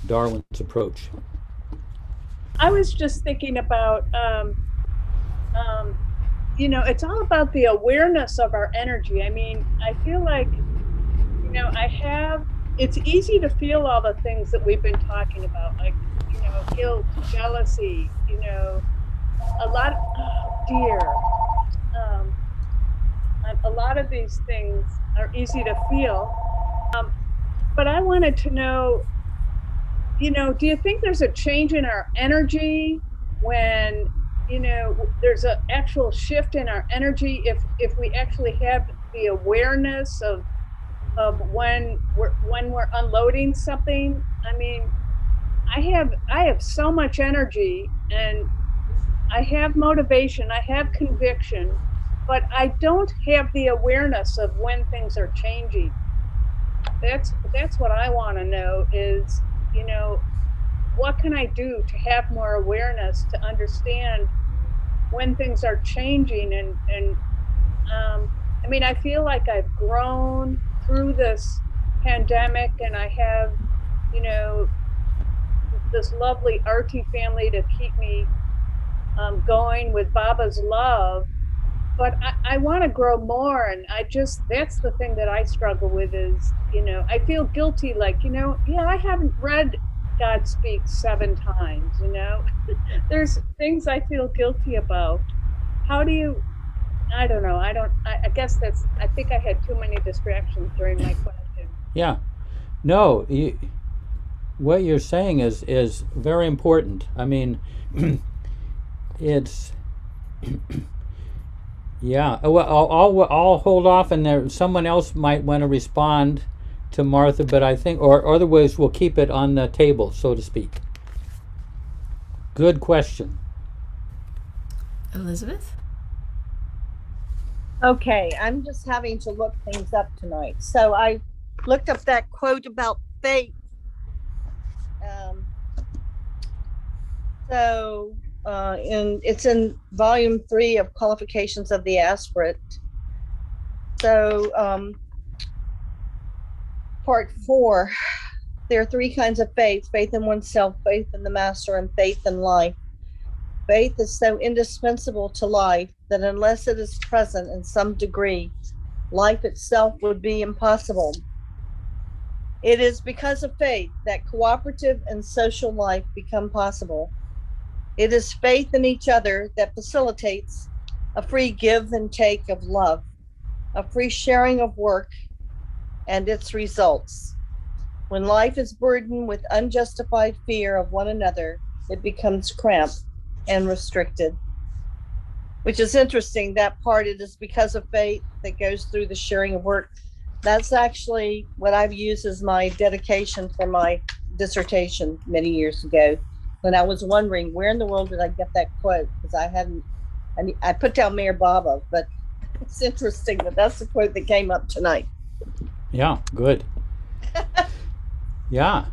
Speaker 3: Darwin's approach.
Speaker 7: I was just thinking about, you know, it's all about the awareness of our energy. I mean, I feel like, you know, it's easy to feel all the things that we've been talking about, like, you know, guilt, jealousy, you know, a lot of these things are easy to feel. But I wanted to know, you know, do you think there's a change in our energy when, you know, there's an actual shift in our energy if we actually have the awareness of when we're unloading something? I mean, I have so much energy and I have motivation, I have conviction, but I don't have the awareness of when things are changing. That's what I want to know is, you know, what can I do to have more awareness to understand when things are changing? And I mean, I feel like I've grown through this pandemic and I have, you know, this lovely Artie family to keep me going with Baba's love. But I want to grow more, and that's the thing that I struggle with is, you know, I feel guilty, like, you know, yeah, I haven't read God Speaks 7 times, you know. There's things I feel guilty about. How do you I don't know. I guess I think I had too many distractions during my question.
Speaker 3: Yeah. No, what you're saying is very important. I mean, it's yeah. Well, I'll hold off, and there someone else might want to respond to Martha, but I think, or otherwise, we'll keep it on the table, so to speak. Good question.
Speaker 6: Elizabeth?
Speaker 11: Okay, I'm just having to look things up tonight. So I looked up that quote about faith. It's in volume 3 of Qualifications of the Aspirate. So part 4, there are 3 kinds of faith: faith in oneself, faith in the master, and faith in life. Faith is so indispensable to life that unless it is present in some degree, life itself would be impossible. It is because of faith that cooperative and social life become possible. It is faith in each other that facilitates a free give and take of love, a free sharing of work and its results. When life is burdened with unjustified fear of one another, it becomes cramped and restricted. Which is interesting, that part, it is because of faith that goes through the sharing of work. That's actually what I've used as my dedication for my dissertation many years ago, when I was wondering where in the world did I get that quote, because I put down Mayor Baba, but it's interesting that that's the quote that came up tonight.
Speaker 3: Yeah, good. Yeah.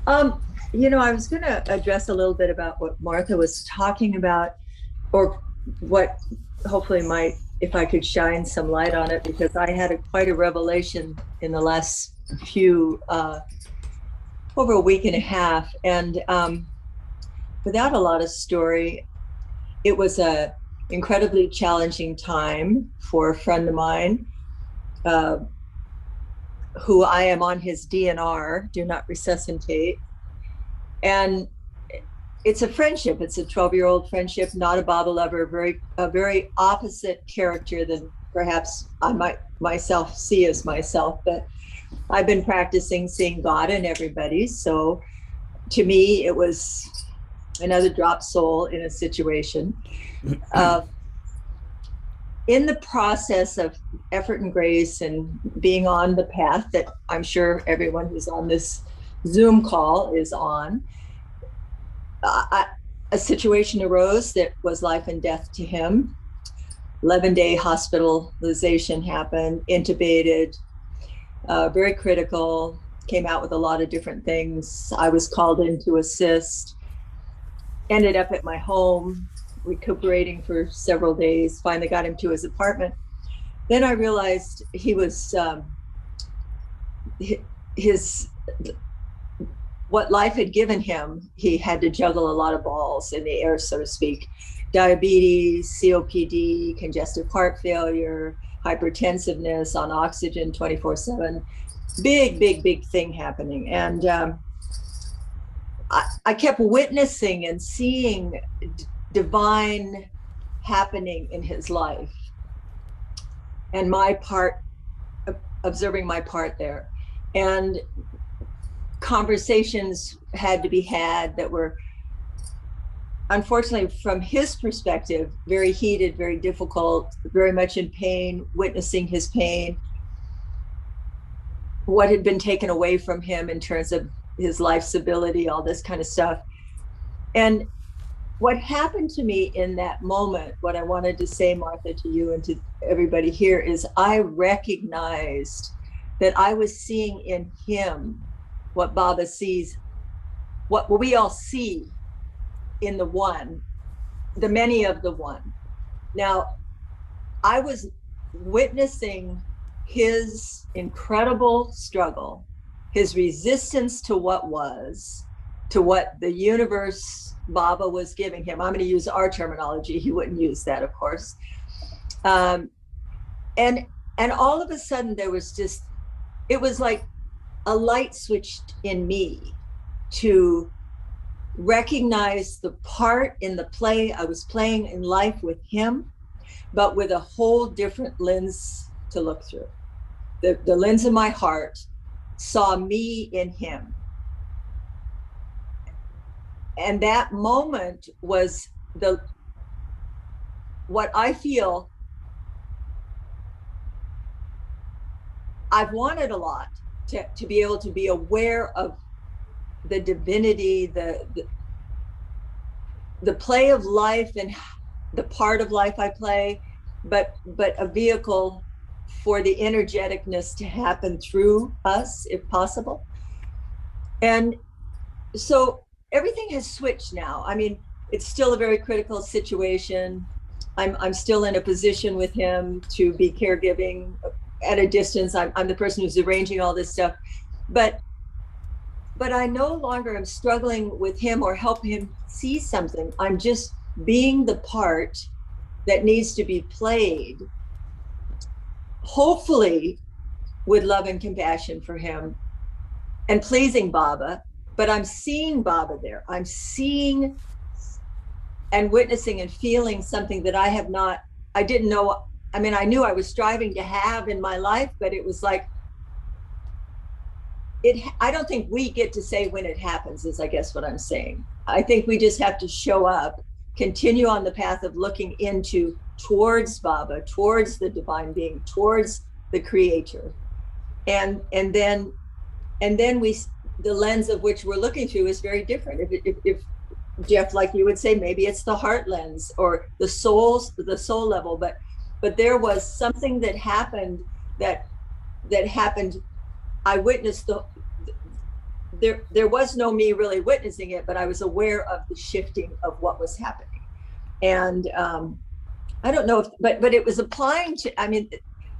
Speaker 18: I was going to address a little bit about what Martha was talking about, or what hopefully might, if I could shine some light on it, because I had quite a revelation in the last over a week and a half. And without a lot of story, it was a incredibly challenging time for a friend of mine, who I am on his DNR, do not resuscitate. And it's a friendship. It's a 12-year-old friendship, not a Baba lover, a very opposite character than perhaps I might myself see as myself. But I've been practicing seeing God in everybody. So to me, it was another drop soul in a situation. In the process of effort and grace and being on the path that I'm sure everyone who's on this Zoom call is on, a situation arose that was life and death to him. 11-day hospitalization happened, intubated, very critical, came out with a lot of different things. I was called in to assist, ended up at my home, recuperating for several days, finally got him to his apartment. Then I realized he was, what life had given him, he had to juggle a lot of balls in the air, so to speak. Diabetes, COPD, congestive heart failure, hypertensiveness, on oxygen 24/7. Big thing happening. And I kept witnessing and seeing divine happening in his life, and my part, observing my part there. And conversations had to be had that were, unfortunately, from his perspective, very heated, very difficult, very much in pain, witnessing his pain, what had been taken away from him in terms of his life's ability, all this kind of stuff. And what happened to me in that moment, what I wanted to say, Martha, to you and to everybody here, is I recognized that I was seeing in him what Baba sees, what we all see in the one, the many of the one. Now, I was witnessing his incredible struggle, his resistance to what was, to what the universe Baba was giving him. I'm going to use our terminology. He wouldn't use that, of course. And all of a sudden there was just, it was like a light switched in me to recognize the part in the play I was playing in life with him, but with a whole different lens to look through. The lens of my heart saw me in him. And that moment was what I feel I've wanted a lot, to be able to be aware of the divinity, the play of life and the part of life I play, but a vehicle for the energeticness to happen through us, if possible. And so everything has switched now. I mean, it's still a very critical situation. I'm still in a position with him to be caregiving at a distance. I'm the person who's arranging all this stuff, but I no longer am struggling with him or help him see something. I'm just being the part that needs to be played, hopefully with love and compassion for him and pleasing Baba. But I'm seeing Baba there. I'm seeing and witnessing and feeling something that I didn't know. I mean, I knew I was striving to have in my life, but it was like, I don't think we get to say when it happens, is I guess what I'm saying. I think we just have to show up, continue on the path of looking towards Baba, towards the divine being, towards the creator. And then the lens of which we're looking through is very different. If Jeff, like you would say, maybe it's the heart lens or the soul level, but there was something that happened that happened. I witnessed there was no me really witnessing it, but I was aware of the shifting of what was happening. And I don't know but it was applying to, I mean,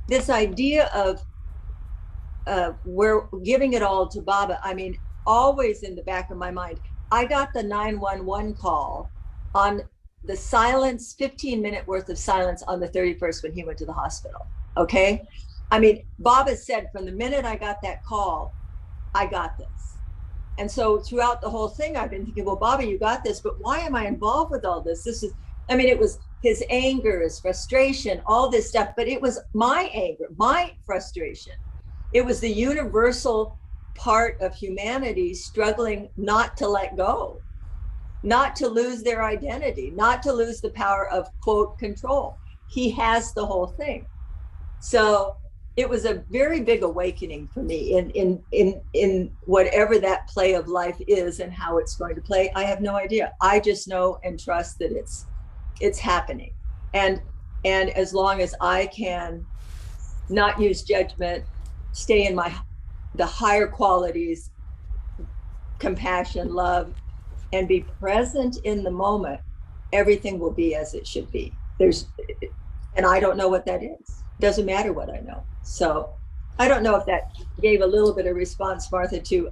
Speaker 18: this idea of we're giving it all to Baba. I mean, always in the back of my mind, I got the 911 call on the silence, 15-minute worth of silence on the 31st when he went to the hospital. Okay. I mean, Baba said from the minute I got that call, I got this. And so throughout the whole thing, I've been thinking, well, Baba, you got this, but why am I involved with all this? It was his anger, his frustration, all this stuff, but it was my anger, my frustration. It was the universal part of humanity struggling not to let go, not to lose their identity, not to lose the power of, quote, control. He has the whole thing. So it was a very big awakening for me in whatever that play of life is and how it's going to play. I have no idea. I just know and trust that it's happening. And as long as I can not use judgment, stay in the higher qualities, compassion, love, and be present in the moment, everything will be as it should be. And I don't know what that is. Doesn't matter what I know. So I don't know if that gave a little bit of response, Martha, to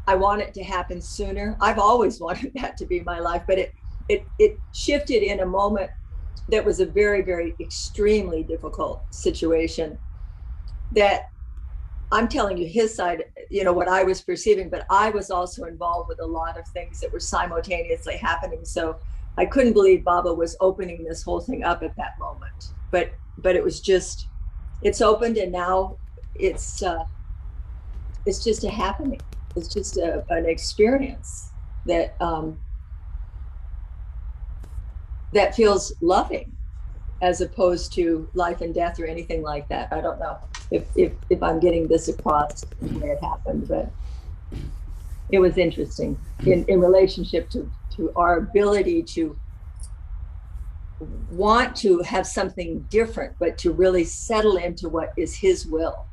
Speaker 18: I want it to happen sooner. I've always wanted that to be my life, but it shifted in a moment that was a very, very extremely difficult situation that I'm telling you his side, what I was perceiving, but I was also involved with a lot of things that were simultaneously happening. So I couldn't believe Baba was opening this whole thing up at that moment. But it was just, it's opened, and now it's just a happening. It's just an experience that feels loving, as opposed to life and death or anything like that. I don't know if I'm getting this across the way it happened, but it was interesting in relationship to our ability to want to have something different, but to really settle into what is his will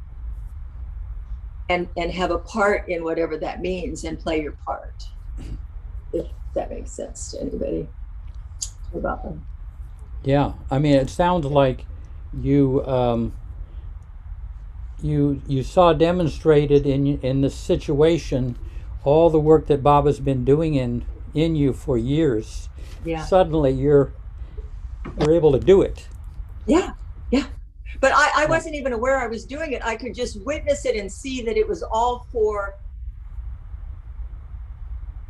Speaker 18: and have a part in whatever that means and play your part, if that makes sense to anybody. What about them?
Speaker 3: Yeah, I mean, it sounds like you saw demonstrated in this situation all the work that Baba's been doing in you for years.
Speaker 18: Yeah.
Speaker 3: Suddenly you're able to do it.
Speaker 18: Yeah. But I wasn't even aware I was doing it. I could just witness it and see that it was all for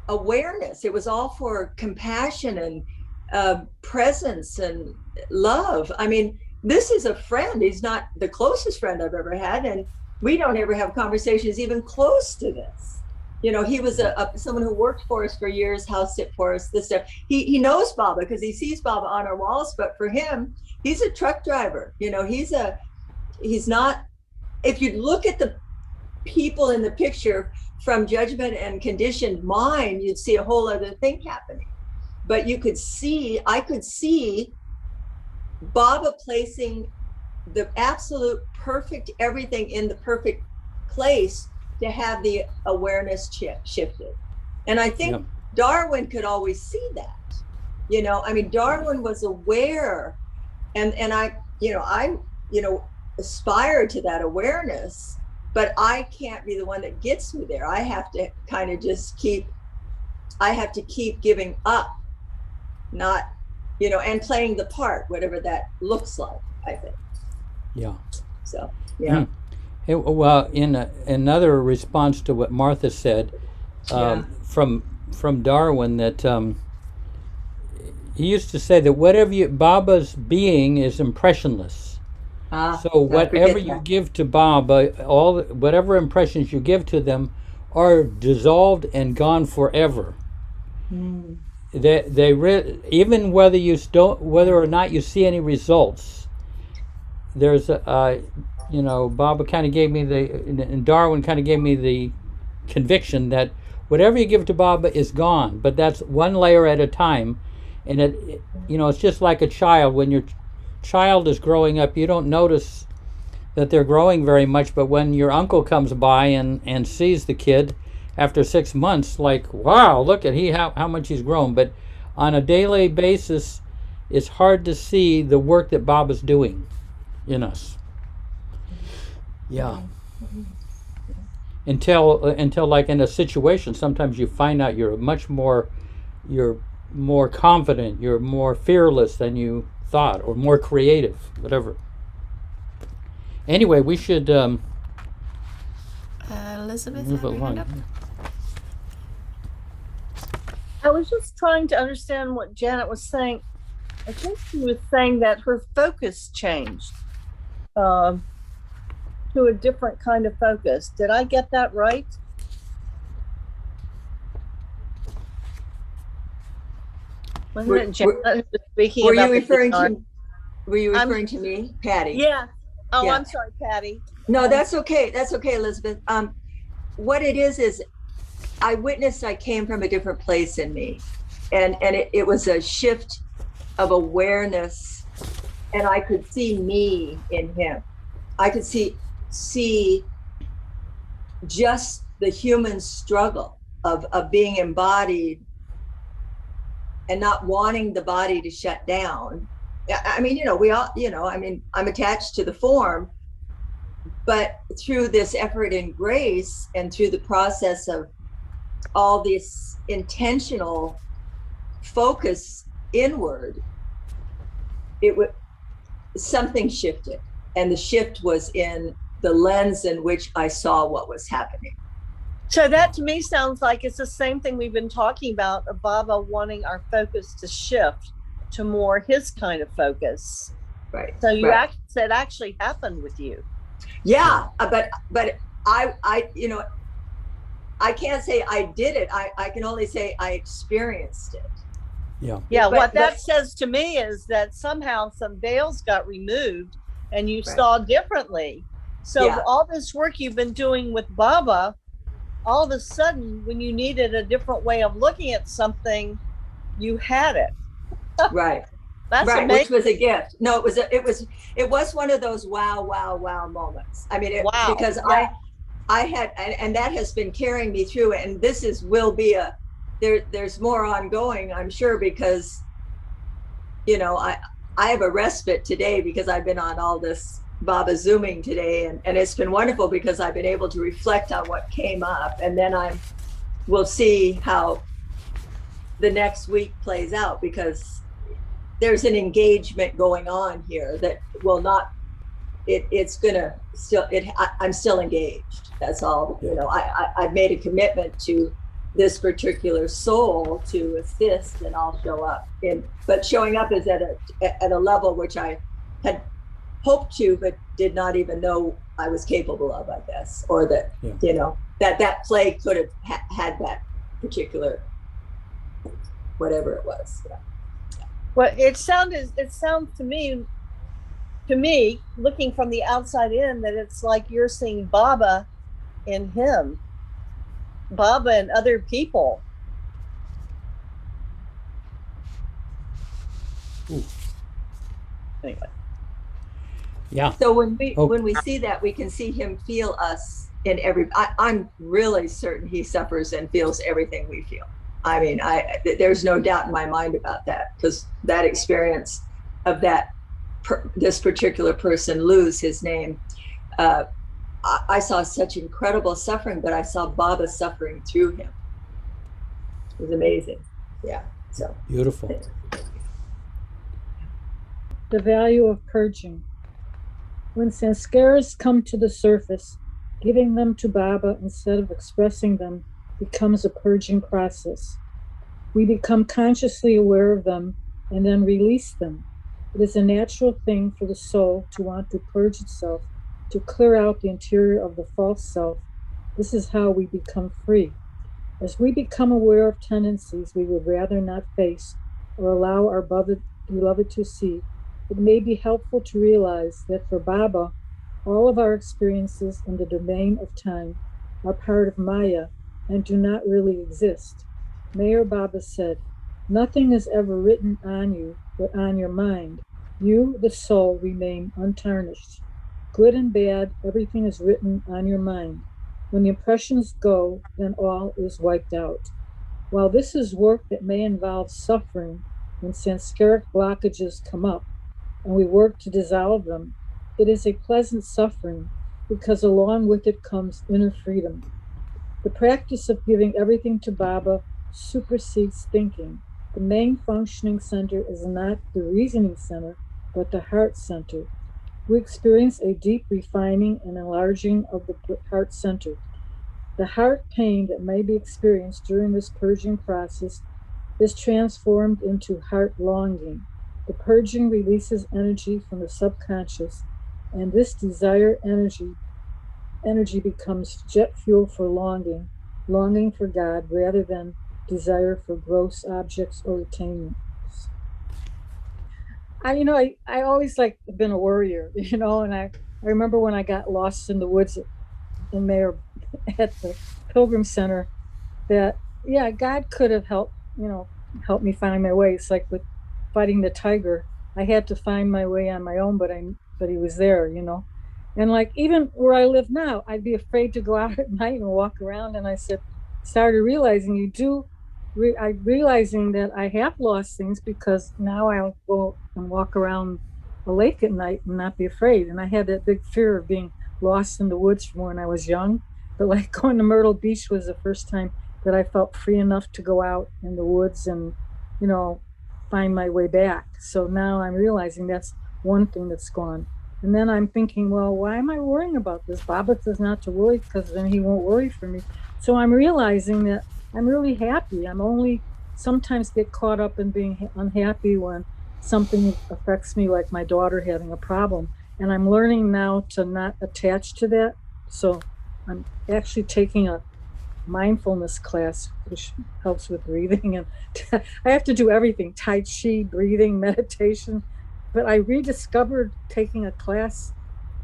Speaker 18: awareness. It was all for compassion and presence and love. I mean, this is a friend. He's not the closest friend I've ever had, and we don't ever have conversations even close to this. You know, he was someone who worked for us for years, house sit for us, this stuff. He knows Baba because he sees Baba on our walls, but for him, he's a truck driver. You know, he's not, if you look at the people in the picture from judgment and conditioned mind, you'd see a whole other thing happening. But I could see Baba placing the absolute perfect everything in the perfect place to have the awareness shifted. And I think Darwin could always see that. You know, I mean, Darwin was aware, and I aspire to that awareness, but I can't be the one that gets me there. I have to kind of just keep giving up, not, you know, and playing the part, whatever that looks like, I think.
Speaker 3: Yeah.
Speaker 18: So, yeah.
Speaker 3: Well, in another response to what Martha said, from Darwin, that he used to say that Baba's being is impressionless. So whatever you give to Baba, whatever impressions you give to them, are dissolved and gone forever.
Speaker 18: Mm.
Speaker 3: Even whether or not you see any results, there's Baba kind of gave me and Darwin kind of gave me the conviction that whatever you give to Baba is gone, but that's one layer at a time. And it's just like a child. When your child is growing up, you don't notice that they're growing very much, but when your uncle comes by and sees the kid after 6 months, like, wow, look at how much he's grown. But on a daily basis, it's hard to see the work that Baba's doing in us. Yeah. Until like in a situation, sometimes you find out you're more confident, you're more fearless than you thought, or more creative, whatever. Anyway, we should
Speaker 6: Elizabeth,
Speaker 3: move along.
Speaker 11: I was just trying to understand what Janet was saying. I think she was saying that her focus changed to a different kind of focus. Did I get that right? Wasn't it Janet who was speaking
Speaker 18: Were
Speaker 11: about
Speaker 18: you referring
Speaker 11: the
Speaker 18: to? Were you referring to me, Patty?
Speaker 11: Yeah. Oh,
Speaker 18: Yeah.
Speaker 11: I'm sorry, Patty.
Speaker 18: No, that's okay. That's okay, Elizabeth. What it is I witnessed I came from a different place in me, and it was a shift of awareness, and I could see me in him. I could see just the human struggle of being embodied and not wanting the body to shut down. I mean, we all, I mean, I'm attached to the form, but through this effort and grace and through the process of all this intentional focus inward, something shifted. And the shift was in the lens in which I saw what was happening.
Speaker 11: So that to me sounds like it's the same thing we've been talking about, of Baba wanting our focus to shift to more his kind of focus.
Speaker 18: Right.
Speaker 11: So you that actually happened with you.
Speaker 18: Yeah, but I can't say I did it. I can only say I experienced it.
Speaker 3: Yeah.
Speaker 11: Yeah, what that says to me is that somehow some veils got removed and you saw differently. So all this work you've been doing with Baba, all of a sudden, when you needed a different way of looking at something, you had it.
Speaker 18: Right.
Speaker 11: That's
Speaker 18: right,
Speaker 11: amazing.
Speaker 18: which was a gift. No, it was one of those wow moments. I mean, because I had, and that has been carrying me through, and this will be there's more ongoing, I'm sure, because, I have a respite today because I've been on all this Baba Zooming today, and it's been wonderful because I've been able to reflect on what came up, and then we'll see how the next week plays out, because there's an engagement going on here that will not, it's gonna still, I'm still engaged. That's all, I've made a commitment to this particular soul to assist, and I'll show up. But showing up is at a level which I had hoped to, but did not even know I was capable of, I guess, or that, that play could have had that particular, whatever it was. Yeah.
Speaker 11: Well, it sounds to me, looking from the outside in, that it's like you're seeing Baba in him, Baba and other people.
Speaker 3: Ooh.
Speaker 11: Anyway.
Speaker 3: Yeah.
Speaker 18: So when we see that, we can see him feel us in every. I'm really certain he suffers and feels everything we feel. I mean, there's no doubt in my mind about that, because that experience of this particular person lose his name, I saw such incredible suffering, but I saw Baba suffering through him. It was amazing. Yeah. So
Speaker 3: beautiful.
Speaker 12: The value of purging. When sanskaras come to the surface, giving them to Baba instead of expressing them becomes a purging process. We become consciously aware of them and then release them. It is a natural thing for the soul to want to purge itself, to clear out the interior of the false self. This is how we become free. As we become aware of tendencies we would rather not face or allow our beloved to see, it may be helpful to realize that for Baba, all of our experiences in the domain of time are part of Maya and do not really exist. Mayor Baba said, "Nothing is ever written on you, but on your mind. You, the soul, remain untarnished. Good and bad, everything is written on your mind. When the impressions go, then all is wiped out." While this is work that may involve suffering when sanskaric blockages come up, and we work to dissolve them, it is a pleasant suffering because along with it comes inner freedom. The practice of giving everything to Baba supersedes thinking. The main functioning center is not the reasoning center, but the heart center. We experience a deep refining and enlarging of the heart center. The heart pain that may be experienced during this purging process is transformed into heart longing. The purging releases energy from the subconscious, and this desire energy becomes jet fuel for longing for God rather than desire for gross objects or attainments. I always been a worrier, and I remember when I got lost in the woods in Mayor at the Pilgrim Center, that God could have helped me find my way. It's like with fighting the tiger, I had to find my way on my own, but he was there, and even where I live now, I'd be afraid to go out at night and walk around. And I started realizing realizing that I have lost things, because now I'll go and walk around a lake at night and not be afraid. And I had that big fear of being lost in the woods from when I was young, but going to Myrtle Beach was the first time that I felt free enough to go out in the woods and, find my way back. So now I'm realizing that's one thing that's gone. And then I'm thinking, well, why am I worrying about this? Baba says not to worry, because then he won't worry for me. So I'm realizing that I'm really happy. I'm only sometimes get caught up in being unhappy when something affects me, like my daughter having a problem. And I'm learning now to not attach to that. So I'm actually taking a mindfulness class, which helps with breathing. And I have to do everything: Tai Chi, breathing, meditation. But I rediscovered taking a class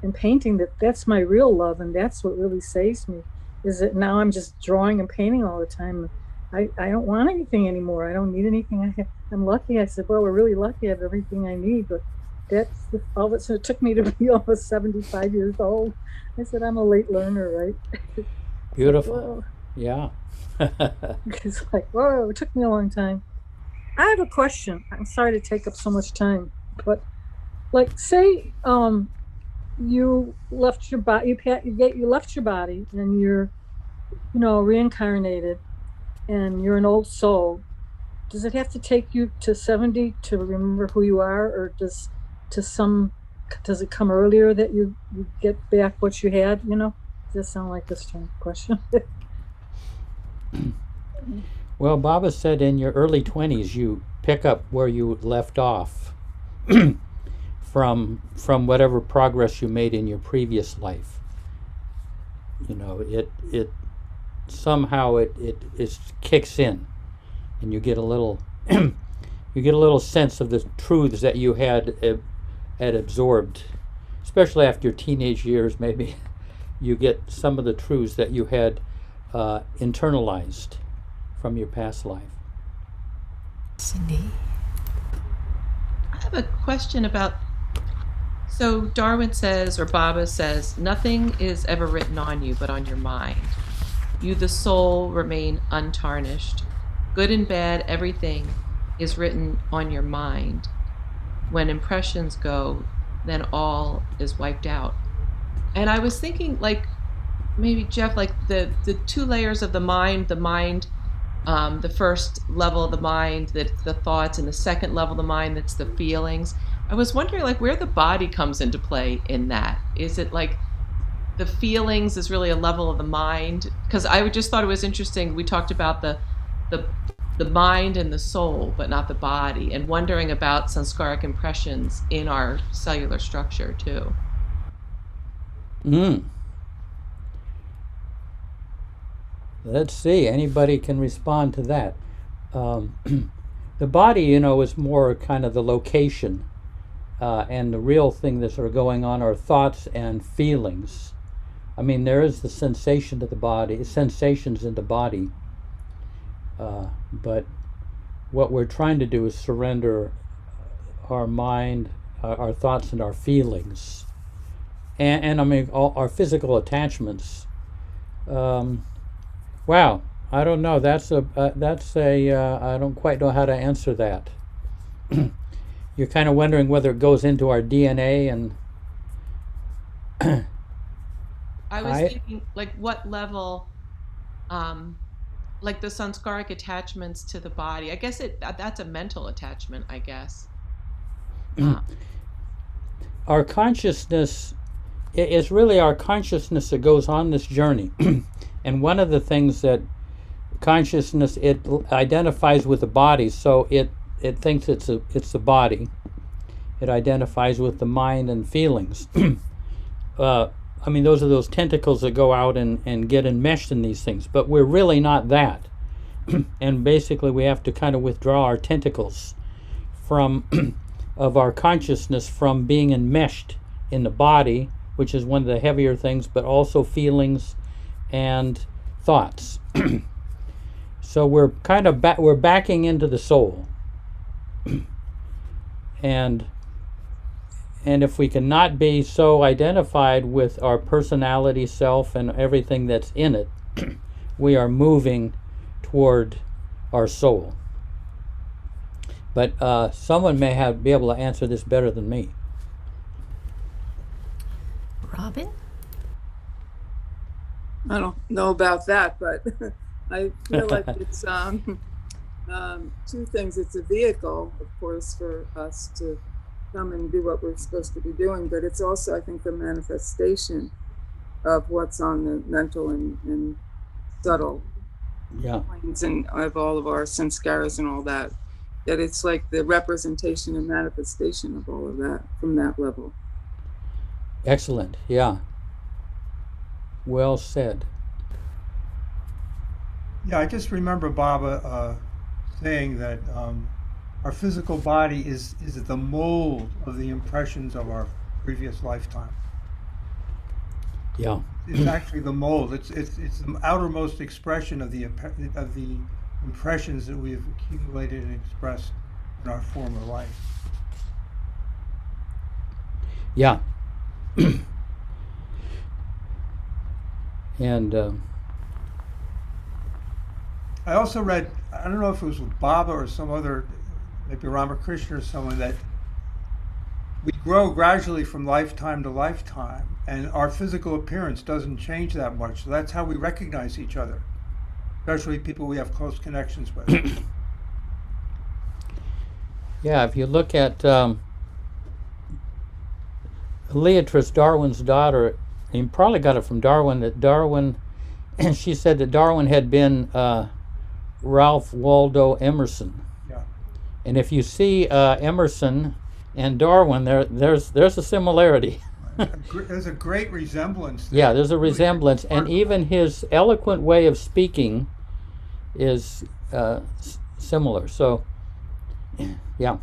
Speaker 12: in painting that's my real love, and that's what really saves me, is that now I'm just drawing and painting all the time. I don't want anything anymore. I don't need anything. I'm lucky. I said, well, we're really lucky. I have everything I need, but that's all it took me to be almost 75 years old. I said, I'm a late learner, right?
Speaker 3: Beautiful. Yeah.
Speaker 12: It's like, whoa, it took me a long time. I have a question. I'm sorry to take up so much time, but say you left your body, you left your body, and you're reincarnated, and you're an old soul. Does it have to take you to 70 to remember who you are, or does it come earlier that you get back what you had? Does that sound like this question?
Speaker 3: Well, Baba said in your early 20s you pick up where you left off from whatever progress you made in your previous life. You know, it somehow it kicks in, and you get a little you get a little sense of the truths that you had absorbed, especially after your teenage years. Maybe you get some of the truths that you had internalized from your past life.
Speaker 6: Cindy?
Speaker 17: I have a question about, so Darwin says, or Baba says, nothing is ever written on you but on your mind. You, the soul, remain untarnished. Good and bad, everything is written on your mind. When impressions go, then all is wiped out. And I was thinking, like, maybe Jeff, like the two layers of the mind, the first level of the mind, that's the thoughts, and the second level of the mind, that's the feelings. I was wondering, like, where the body comes into play in that. Is it like the feelings is really a level of the mind? Because I just thought it was interesting. We talked about the mind and the soul, but not the body, and wondering about sanskaric impressions in our cellular structure too.
Speaker 3: Let's see. Anybody can respond to that. The body, you know, is more kind of the location, and the real thing that's sort of going on are thoughts and feelings. I mean, there is the sensation to the body, sensations in the body, but what we're trying to do is surrender our mind, our thoughts, and our feelings, and I mean all our physical attachments. Wow, I don't know. That's a I don't quite know how to answer that. You're kind of wondering whether it goes into our DNA, and
Speaker 17: I was thinking, like, what level, like the sanskaric attachments to the body. I guess that's a mental attachment, I guess.
Speaker 3: Our consciousness is really our consciousness that goes on this journey. And one of the things that consciousness, it identifies with the body, so it thinks it's the body. It identifies with the mind and feelings. I mean, those are those tentacles that go out and get enmeshed in these things, but we're really not that. And basically we have to kind of withdraw our tentacles from of our consciousness from being enmeshed in the body, which is one of the heavier things, but also feelings and thoughts. So we're kind of we're backing into the soul, and if we cannot be so identified with our personality, self, and everything that's in it, we are moving toward our soul. But someone may be able to answer this better than me.
Speaker 6: Robin?
Speaker 19: I don't know about that, but I feel like it's two things. It's a vehicle, of course, for us to come and do what we're supposed to be doing, but it's also, I think, the manifestation of what's on the mental and subtle planes and of all of our sanskaras and all that. That it's like the representation and manifestation of all of that from that level.
Speaker 3: Excellent. Yeah. Well said.
Speaker 20: Yeah, I just remember Baba saying that our physical body is the mold of the impressions of our previous lifetime.
Speaker 3: Yeah.
Speaker 20: It's actually the mold. It's the outermost expression of the impressions that we have accumulated and expressed in our former life.
Speaker 3: Yeah. And
Speaker 20: I also read, I don't know if it was with Baba or some other, maybe Ramakrishna or someone, that we grow gradually from lifetime to lifetime, and our physical appearance doesn't change that much. So that's how we recognize each other, especially people we have close connections with.
Speaker 3: Yeah, if you look at Leatrice, Darwin's daughter, and you probably got it from Darwin, that Darwin, she said that Darwin had been Ralph Waldo Emerson.
Speaker 20: Yeah.
Speaker 3: And if you see Emerson and Darwin, there's a similarity.
Speaker 20: There's a great resemblance.
Speaker 3: Yeah, there's a resemblance, and even his eloquent way of speaking is similar. So, yeah.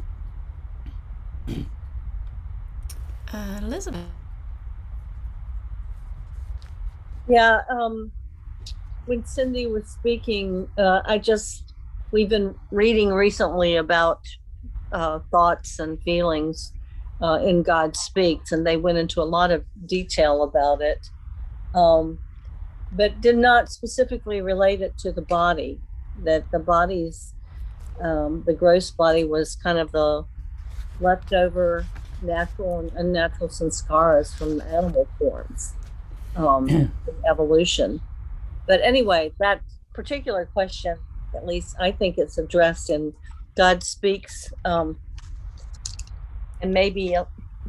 Speaker 6: Elizabeth.
Speaker 11: Yeah, when Cindy was speaking, we've been reading recently about thoughts and feelings in God Speaks, and they went into a lot of detail about it, but did not specifically relate it to the body, that the body's, the gross body was kind of the leftover natural and unnatural sanskaras from animal forms, evolution. But anyway, that particular question, at least I think it's addressed in God Speaks, and maybe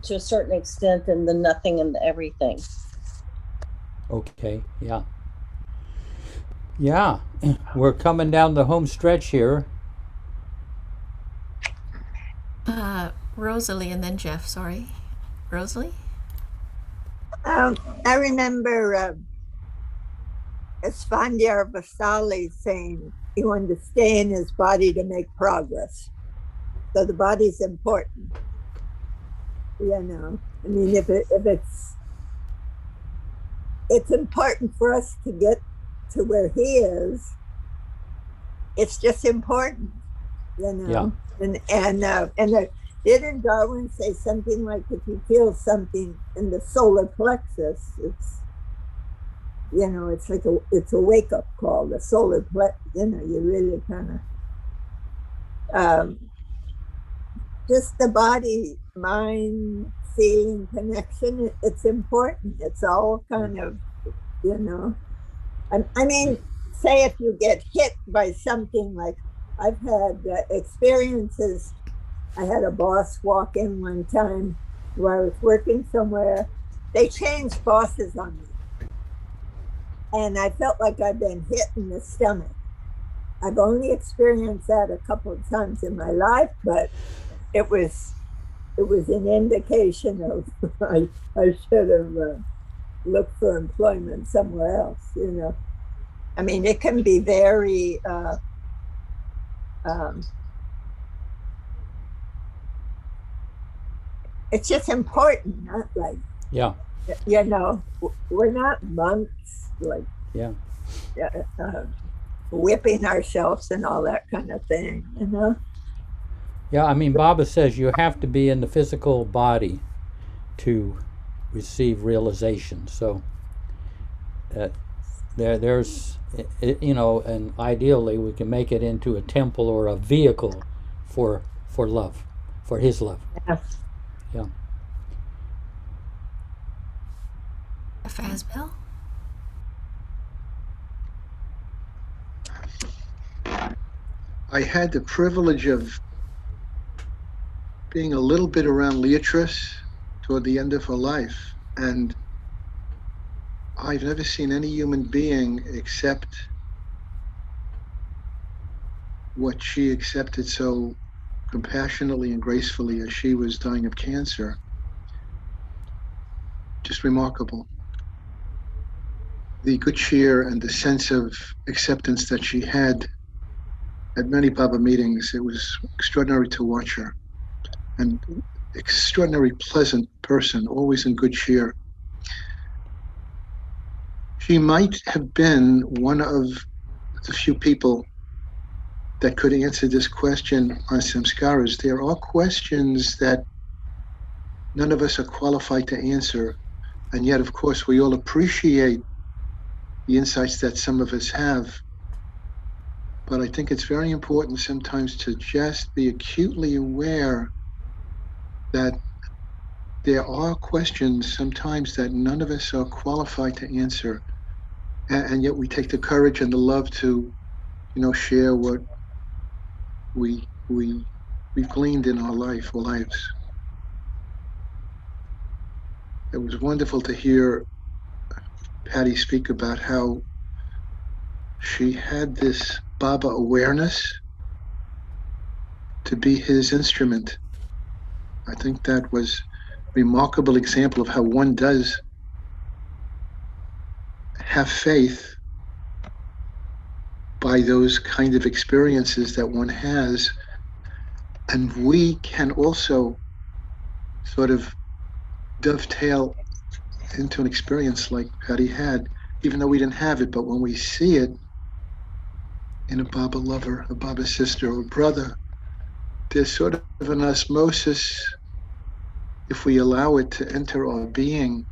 Speaker 11: to a certain extent in the Nothing and the Everything.
Speaker 3: Okay, yeah. Yeah, we're coming down the home stretch here.
Speaker 6: Rosalie and then Jeff, sorry. Rosalie?
Speaker 21: I remember Esfandiar Vasali saying he wanted to stay in his body to make progress. So the body's important. You know, I mean, if it's important for us to get to where he is, it's just important, you know. Yeah. And didn't Darwin say something like, if you feel something in the solar plexus, it's, you know, it's like it's a wake up call. The solar plexus, you know, you really kind of just the body, mind, feeling connection. It's important. It's all kind of, you know. I mean, say if you get hit by something, like I've had experiences. I had a boss walk in one time where I was working somewhere. They changed bosses on me. And I felt like I'd been hit in the stomach. I've only experienced that a couple of times in my life, but it was an indication of I should have looked for employment somewhere else, you know. I mean, it can be very it's just important, not like,
Speaker 3: yeah,
Speaker 21: you know, we're not monks, like,
Speaker 3: yeah,
Speaker 21: whipping ourselves and all that kind of thing, you know.
Speaker 3: Yeah, I mean, Baba says you have to be in the physical body to receive realization. So there's, you know, and ideally we can make it into a temple or a vehicle for love, for his love.
Speaker 21: Yes.
Speaker 3: Yeah.
Speaker 6: Fazbel?
Speaker 2: I had the privilege of being a little bit around Leatrice toward the end of her life, and I've never seen any human being accept what she accepted so compassionately and gracefully as she was dying of cancer. Just remarkable. The good cheer and the sense of acceptance that she had at many Baba meetings, it was extraordinary to watch her. And extraordinary pleasant person, always in good cheer. She might have been one of the few people that could answer this question on samskaras. There are questions that none of us are qualified to answer, and yet, of course, we all appreciate the insights that some of us have. But I think it's very important sometimes to just be acutely aware that there are questions sometimes that none of us are qualified to answer, and yet we take the courage and the love to, you know, share what we've gleaned in our lives. It was wonderful to hear Patty speak about how she had this Baba awareness to be his instrument. I think that was a remarkable example of how one does have faith by those kind of experiences that one has. And we can also sort of dovetail into an experience like Adi had, even though we didn't have it, but when we see it in a Baba lover, a Baba sister or brother, there's sort of an osmosis, if we allow it to enter our being,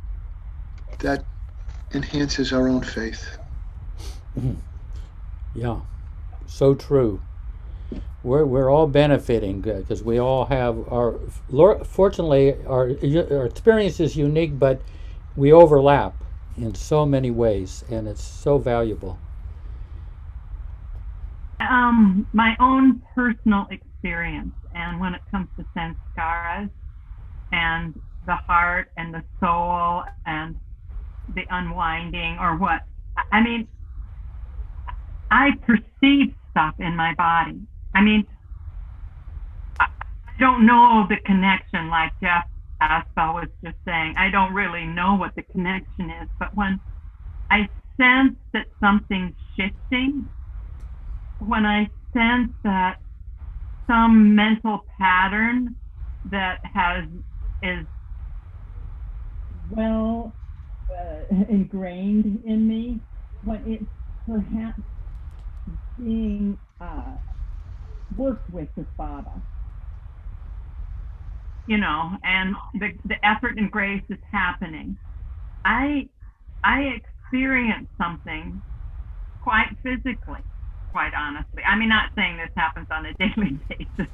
Speaker 2: that enhances our own faith.
Speaker 3: Yeah, so true. We're all benefiting because we all have fortunately our experience is unique, but we overlap in so many ways, and it's so valuable.
Speaker 1: My own personal experience, and when it comes to sanskaras and the heart and the soul and the unwinding, or what, I mean, I perceive stuff in my body. I mean, I don't know the connection, like Jeff Aspel was just saying. I don't really know what the connection is, but when I sense that something's shifting, when I sense that some mental pattern that is well ingrained in me, when it's perhaps being worked with Baba, you know, and the effort and grace is happening. I experience something quite physically, quite honestly. I mean, not saying this happens on a daily basis,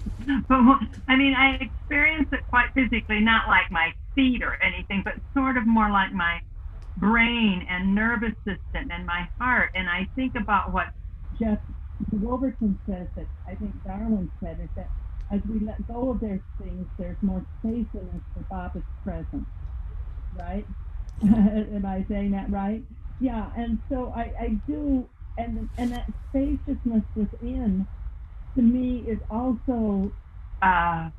Speaker 1: but I mean, I experience it quite physically, not like my feet or anything, but sort of more like my brain and nervous system and my heart. And I think about what Jeff Wolverton says, that I think Darwin said, is that as we let go of those things, there's more space in us for Baba's presence, right? Am I saying that right? Yeah, and so I do, and that spaciousness within, to me, is also a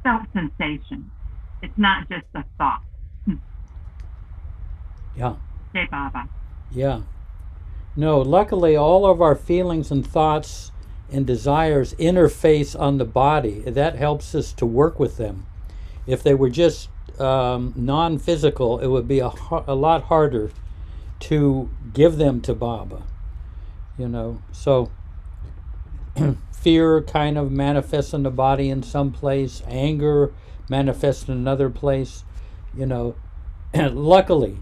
Speaker 1: felt sensation. It's not just a thought.
Speaker 3: Yeah.
Speaker 1: Hey, Baba.
Speaker 3: Yeah. No, luckily all of our feelings and thoughts and desires interface on the body. That helps us to work with them. If they were just non-physical, it would be a lot harder to give them to Baba. You know, so fear kind of manifests in the body in some place, anger manifests in another place, you know. And luckily,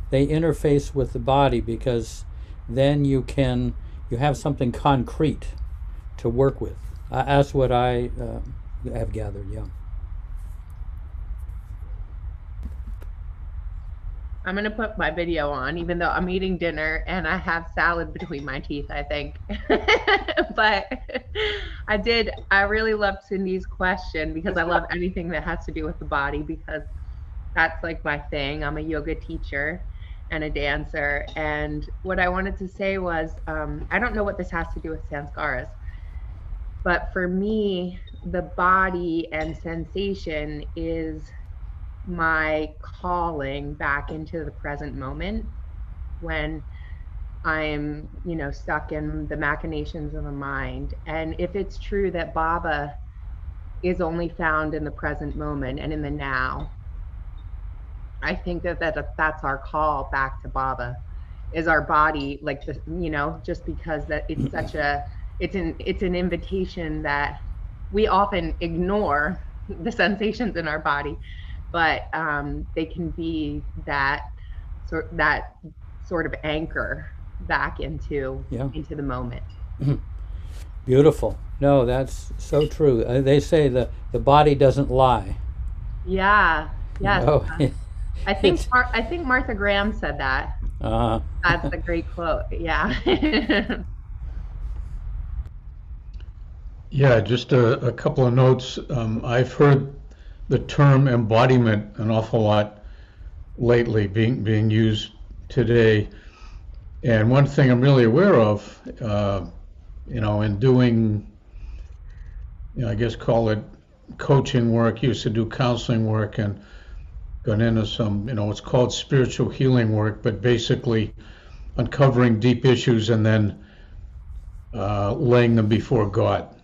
Speaker 3: they interface with the body, because then you have something concrete to work with. That's what I have gathered, yeah.
Speaker 5: I'm going to put my video on, even though I'm eating dinner and I have salad between my teeth, I think. But I really love Cindy's question, because I love anything that has to do with the body, because that's like my thing. I'm a yoga teacher and a dancer. And what I wanted to say was, I don't know what this has to do with sanskaras, but for me, the body and sensation is my calling back into the present moment, when I'm, you know, stuck in the machinations of the mind. And if it's true that Baba is only found in the present moment and in the now, I think that's our call back to Baba, is our body, like, the, you know, just because that it's such it's an invitation that we often ignore the sensations in our body, but they can be that sort of anchor back into the moment.
Speaker 3: Beautiful. No, that's so true. They say the body doesn't lie.
Speaker 5: Yeah. Yes.
Speaker 3: You know?
Speaker 5: I think Martha Graham said that. That's a great quote. Yeah.
Speaker 16: Yeah, just a couple of notes. I've heard the term embodiment an awful lot lately being used today. And one thing I'm really aware of, in doing, I guess call it coaching work, used to do counseling work and gone into some, it's called spiritual healing work, but basically uncovering deep issues and then laying them before God,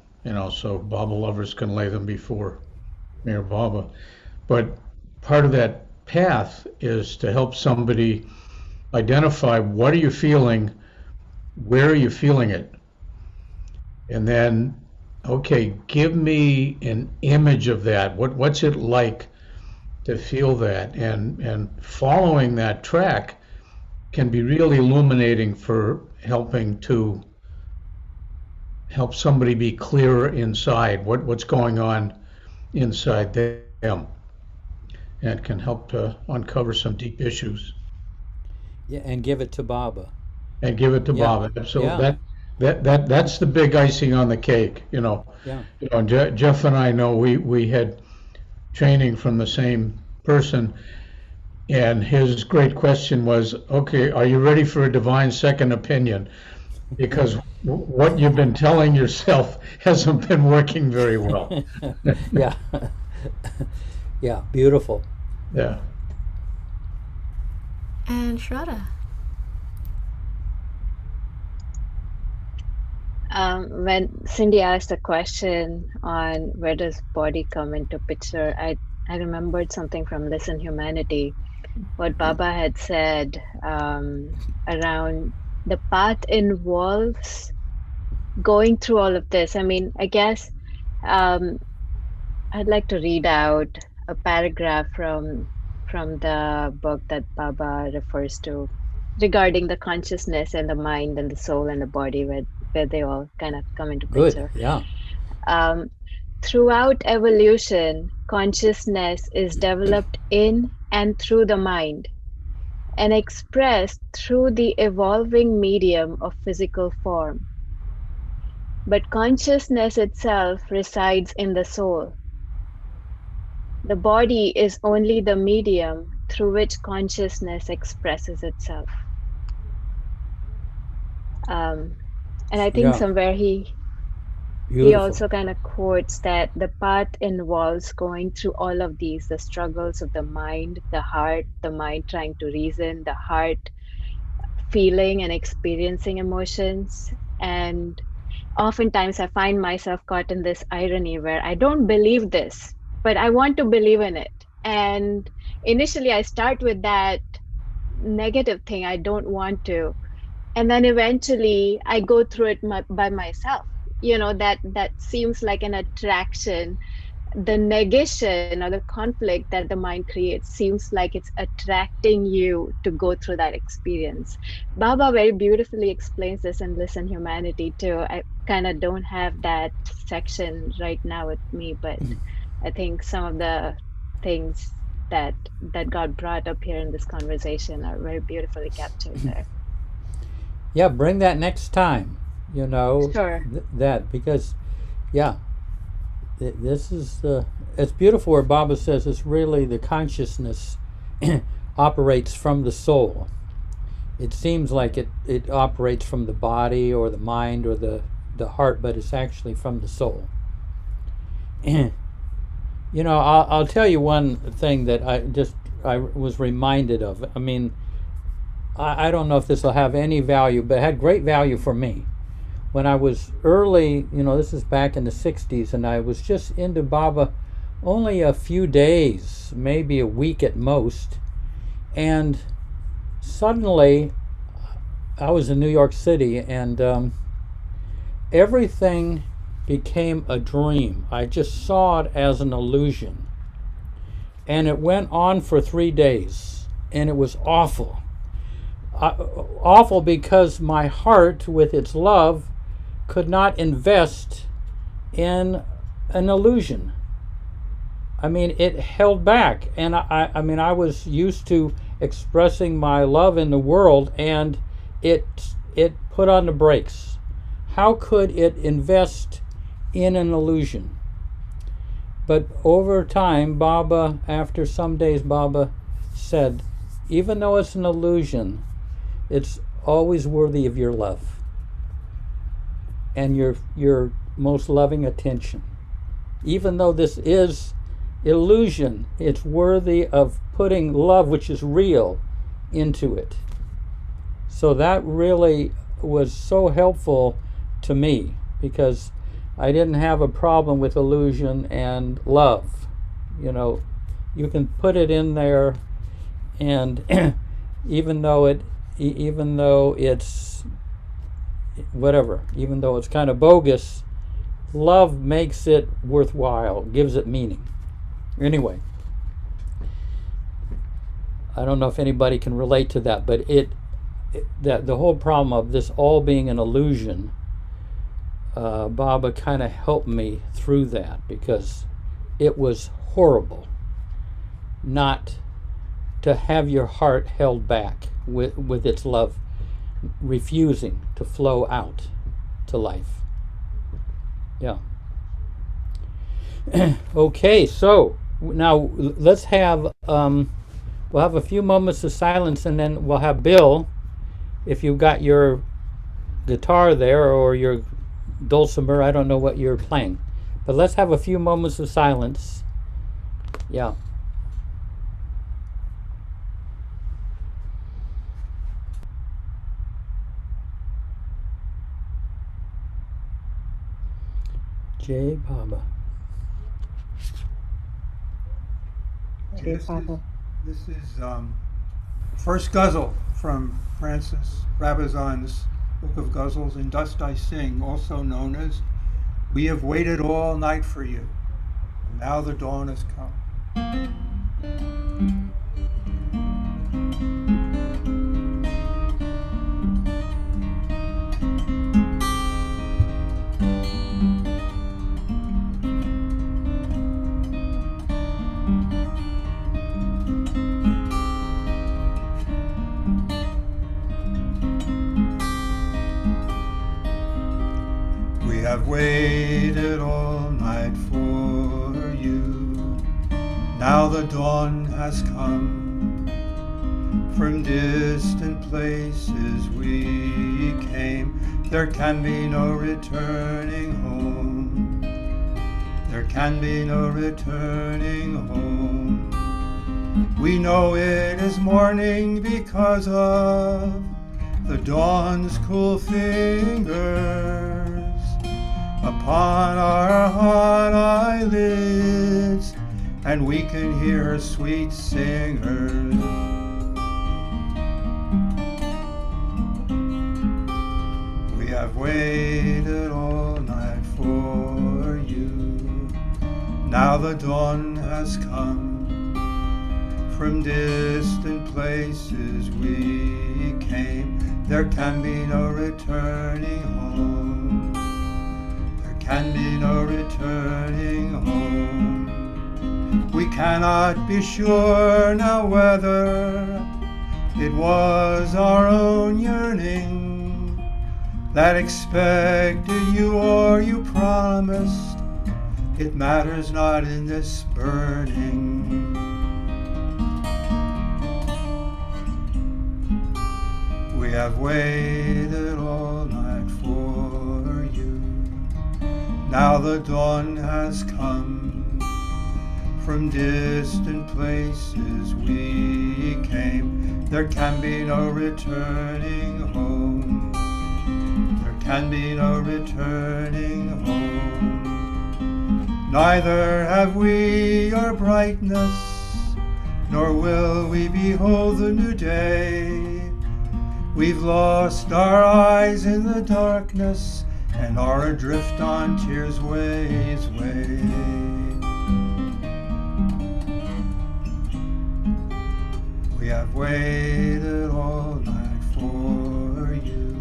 Speaker 16: so Baba lovers can lay them before Mayor Baba. But part of that path is to help somebody identify what are you feeling, where are you feeling it, and then, okay, give me an image of that. What's it like to feel that? And following that track can be really illuminating for helping to help somebody be clearer inside what's going on inside them, and can help to uncover some deep issues.
Speaker 3: Yeah, and give it to Baba.
Speaker 16: And give it to Baba. So that's the big icing on the cake. Jeff and I know we had training from the same person, and his great question was, okay, are you ready for a divine second opinion? Because what you've been telling yourself hasn't been working very well.
Speaker 3: Yeah. Yeah, beautiful.
Speaker 16: Yeah.
Speaker 6: And Shraddha.
Speaker 8: When Cindy asked a question on where does body come into picture, I remembered something from Listen Humanity, what Baba had said around the path involves going through all of this. I mean, I guess I'd like to read out a paragraph from the book that Baba refers to regarding the consciousness and the mind and the soul and the body, where they all kind of come into picture.
Speaker 3: Good, yeah.
Speaker 8: Throughout evolution, consciousness is developed in and through the mind and expressed through the evolving medium of physical form. But consciousness itself resides in the soul. The body is only the medium through which consciousness expresses itself. And I think somewhere he also kind of quotes that the path involves going through all of these, the struggles of the mind, the heart, the mind trying to reason, the heart feeling and experiencing emotions. And oftentimes I find myself caught in this irony where I don't believe this, but I want to believe in it. And initially I start with that negative thing, I don't want to. And then eventually I go through it by myself. That seems like an attraction. The negation or the conflict that the mind creates seems like it's attracting you to go through that experience. Baba very beautifully explains this in Listen Humanity too. I kind of don't have that section right now with me, but I think some of the things that got brought up here in this conversation are very beautifully captured there.
Speaker 3: Yeah, bring that next time.
Speaker 8: Sure.
Speaker 3: That, because this is it's beautiful where Baba says it's really the consciousness operates from the soul. It seems like it operates from the body or the mind or the heart, but it's actually from the soul. I'll tell you one thing that I was reminded of. I mean, I don't know if this will have any value, but it had great value for me. When I was early, this is back in the 60s, and I was just into Baba only a few days, maybe a week at most. And suddenly, I was in New York City, and everything became a dream. I just saw it as an illusion. And it went on for 3 days, and it was awful. Awful because my heart, with its love, could not invest in an illusion. I mean, it held back, and I was used to expressing my love in the world, and it put on the brakes. How could it invest in an illusion? But over time, Baba, after some days, Baba said, even though it's an illusion, it's always worthy of your love and your most loving attention. Even though this is illusion, it's worthy of putting love, which is real, into it. So that really was so helpful to me, because I didn't have a problem with illusion and love. You know, you can put it in there, and even though it's whatever, even though it's kind of bogus, love makes it worthwhile, gives it meaning. Anyway, I don't know if anybody can relate to that, but that the whole problem of this all being an illusion, Baba kind of helped me through that, because it was horrible not to have your heart held back with its love refusing to flow out to life. Yeah. Okay, so now let's have we'll have a few moments of silence, and then we'll have Bill, if you've got your guitar there or your dulcimer, I don't know what you're playing, but let's have a few moments of silence. Yeah. Jai Baba.
Speaker 20: This is first ghazal from Francis Rabazan's Book of Ghazals, In Dust I Sing, also known as We Have Waited All Night for You, and Now the Dawn Has Come. I've waited all night for you. Now the dawn has come. From distant places we came. There can be no returning home. There can be no returning home. We know it is morning because of the dawn's cool fingers upon our hot eyelids, and we can hear her sweet singers. We have waited all night for you. Now the dawn has come. From distant places we came. There can be no returning home. Can be no returning home. We cannot be sure now whether it was our own yearning that expected you or you promised. It matters not in this burning. We have waited all night for you. Now the dawn has come. From distant places we came. There can be no returning home. There can be no returning home. Neither have we our brightness, nor will we behold the new day. We've lost our eyes in the darkness, and are adrift on tears' ways way. We have waited all night for you.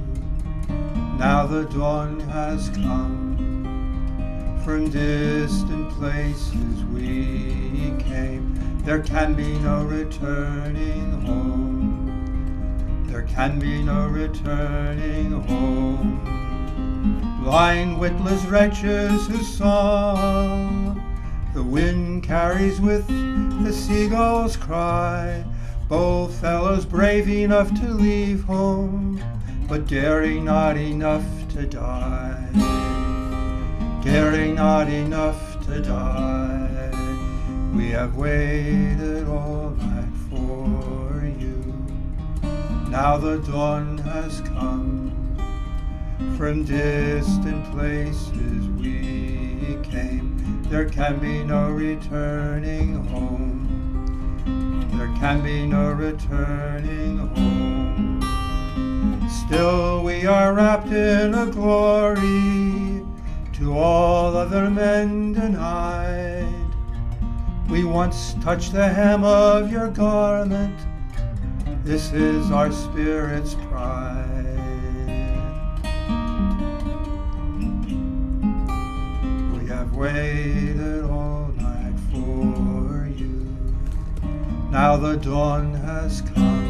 Speaker 20: Now the dawn has come. From distant places we came. There can be no returning home. There can be no returning home. Blind, witless wretches whose song the wind carries with the seagull's cry. Both fellows brave enough to leave home but daring not enough to die. Daring not enough to die. We have waited all night for you. Now the dawn has come. From distant places we came. There can be no returning home. There can be no returning home. Still we are wrapped in a glory to all other men denied. We once touched the hem of your garment. This is our spirit's pride. We have waited all night for you. Now the dawn has come.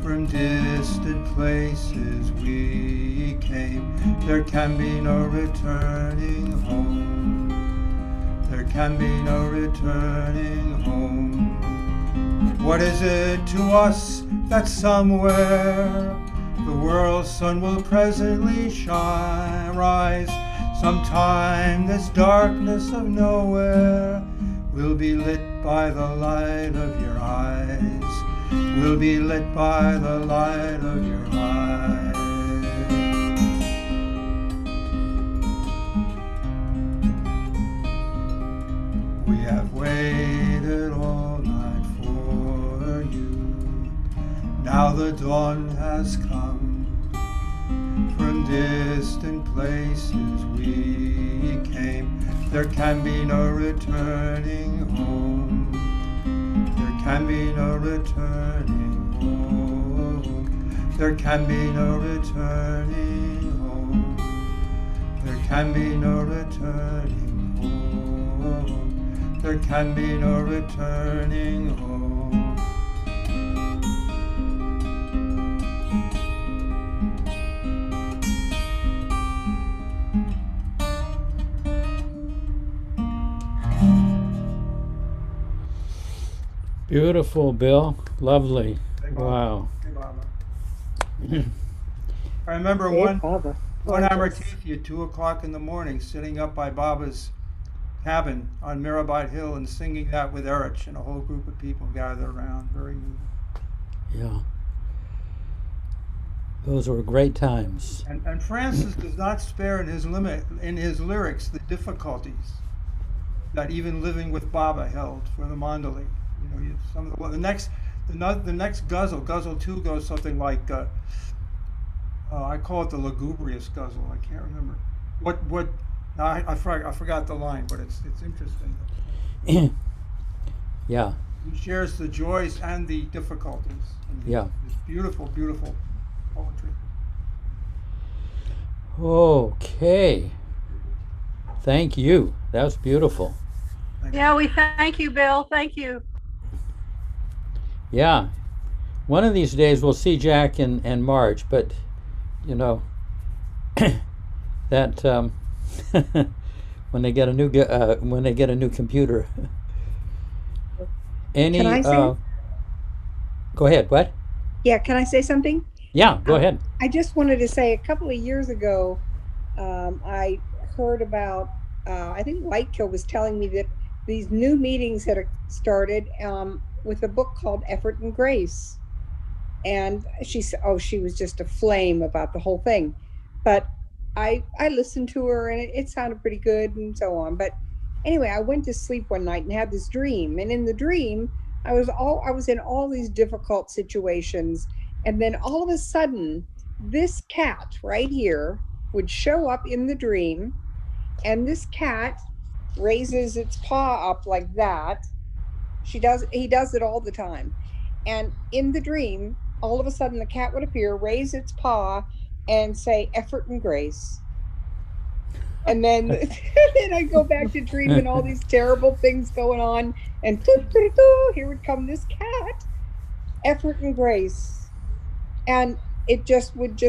Speaker 20: From distant places we came. There can be no returning home. There can be no returning home. What is it to us that somewhere the world's sun will presently shine, rise? Sometime this darkness of nowhere will be lit by the light of your eyes. Will be lit by the light of your eyes. We have waited all night for you. Now the dawn has come. From distant places we came. There can be no returning home. There can be no returning home. There can be no returning home. There can be no returning home. There can be no returning home.
Speaker 3: Beautiful, Bill. Lovely. Wow.
Speaker 20: I remember one Amartithi at 2 o'clock in the morning, sitting up by Baba's cabin on Mirabai Hill and singing that with Erich, and a whole group of people gathered around. Very moving.
Speaker 3: Yeah. Those were great times.
Speaker 20: And Francis does not spare in his lyrics the difficulties that even living with Baba held for the Mandali. You know, some of the next ghazal, ghazal 2 goes something like, I call it the lugubrious ghazal. I can't remember I forgot the line, but it's interesting.
Speaker 3: Yeah.
Speaker 20: He shares the joys and the difficulties.
Speaker 3: Yeah.
Speaker 20: It's beautiful, beautiful poetry.
Speaker 3: Okay. Thank you. That was beautiful.
Speaker 7: Yeah, we thank you, Bill. Thank you.
Speaker 3: Yeah. One of these days we'll see Jack and Marge, but you know that when they get a new computer. Any?
Speaker 10: Can I say?
Speaker 3: Go ahead. What?
Speaker 10: Yeah. Can I say something?
Speaker 3: Yeah. Go ahead.
Speaker 10: I just wanted to say a couple of years ago, I heard about. I think Whitekill was telling me that these new meetings had started with a book called Effort&Grace. And she said, oh, she was just aflame about the whole thing. But I listened to her and it sounded pretty good and so on. But anyway, I went to sleep one night and had this dream. And in the dream, I was in all these difficult situations. And then all of a sudden, this cat right here would show up in the dream. And this cat raises its paw up like that. He does it all the time. And in the dream, all of a sudden the cat would appear, raise its paw and say Effort&Grace. And then I'd go back to dreaming all these terrible things going on. And here would come this cat, Effort&Grace. And it would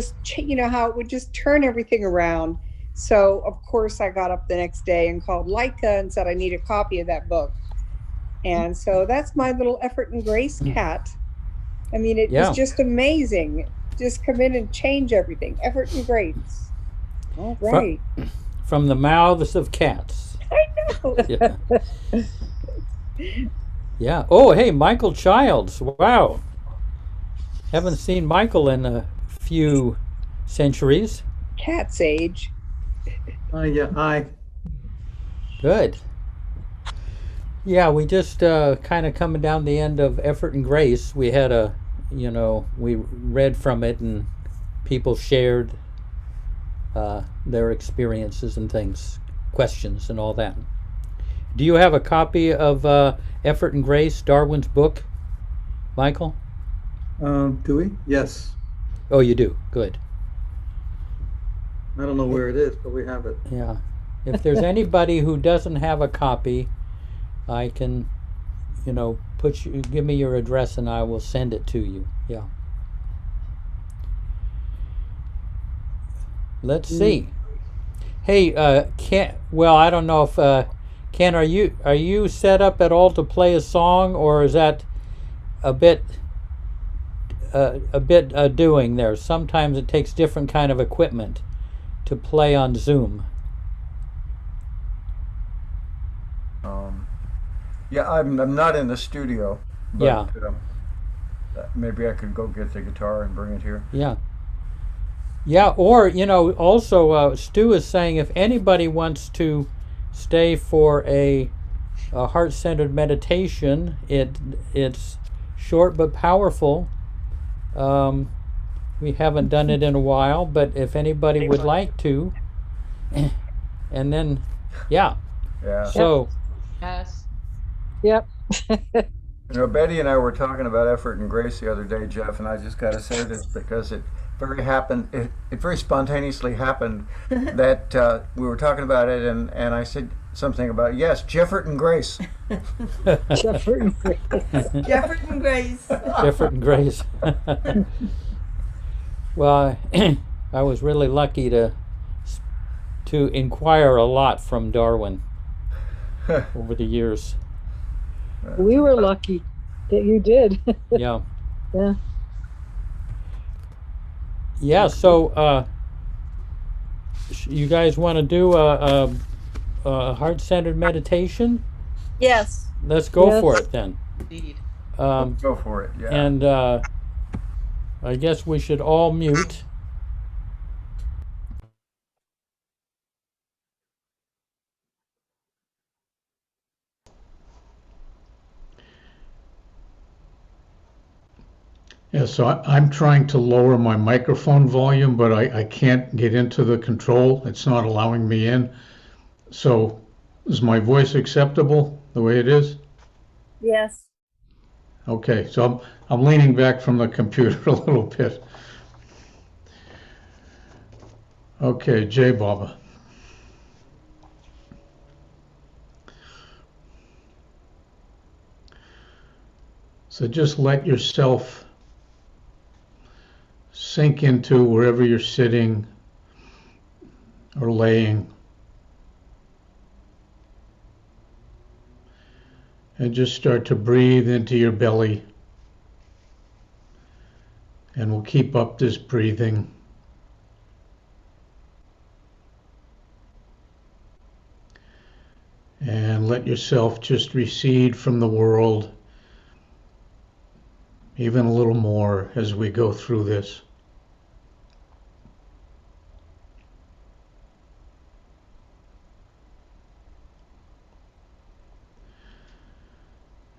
Speaker 10: how it would just turn everything around. So, of course, I got up the next day and called Leica and said I need a copy of that book. And so that's my little Effort&Grace cat. I mean, it was just amazing. just come in and change everything. Effort and grace. All right.
Speaker 3: From the mouths of cats.
Speaker 10: I know.
Speaker 3: Yeah. Yeah. Oh, hey, Michael Childs. Wow. Haven't seen Michael in a few centuries.
Speaker 10: Cat's age.
Speaker 13: Yeah, hi.
Speaker 3: Good. Yeah, we just kind of coming down the end of Effort and Grace. We had we read from it and people shared their experiences and things, questions and all that. Do you have a copy of Effort and Grace, Darwin's book, Michael?
Speaker 13: Do we? Yes.
Speaker 3: Oh, you do. Good.
Speaker 13: I don't know where it is, but we have it.
Speaker 3: Yeah. If there's anybody who doesn't have a copy, I can, give me your address and I will send it to you. Yeah. Let's see. Hey, Ken. Well, I don't know if Ken, are you set up at all to play a song, or is that a bit doing there? Sometimes it takes different kind of equipment to play on Zoom.
Speaker 22: Yeah, I'm not in the studio. But,
Speaker 3: yeah.
Speaker 22: Maybe I could go get the guitar and bring it here.
Speaker 3: Yeah. Yeah, or also Stu is saying if anybody wants to stay for a heart-centered meditation, it's short but powerful. We haven't done it in a while, but if anybody would like to, and then, yeah.
Speaker 22: Yeah.
Speaker 3: So.
Speaker 17: Yes.
Speaker 12: Yep.
Speaker 22: Betty and I were talking about Effort and Grace the other day, Jeff, and I just got to say this because it very spontaneously happened that we were talking about it, and I said something about, yes, Jeffert and Grace.
Speaker 12: Jeffert and Grace.
Speaker 18: Jeffert and Grace.
Speaker 3: Jeffert and Grace. Well, I was really lucky to inquire a lot from Darwin over the years.
Speaker 12: We were lucky that you did.
Speaker 3: Yeah.
Speaker 12: Yeah.
Speaker 3: Yeah, so you guys want to do a heart-centered meditation?
Speaker 11: Yes.
Speaker 3: Let's go for it then.
Speaker 17: Indeed.
Speaker 22: Let's go for it, yeah.
Speaker 3: And I guess we should all mute.
Speaker 16: Yeah, so I'm trying to lower my microphone volume, but I can't get into the control. It's not allowing me in. So is my voice acceptable the way it is?
Speaker 11: Yes.
Speaker 16: Okay, so I'm leaning back from the computer a little bit. Okay, Jai Baba. So just let yourself sink into wherever you're sitting or laying. And just start to breathe into your belly. And we'll keep up this breathing. And let yourself just recede from the world even a little more as we go through this.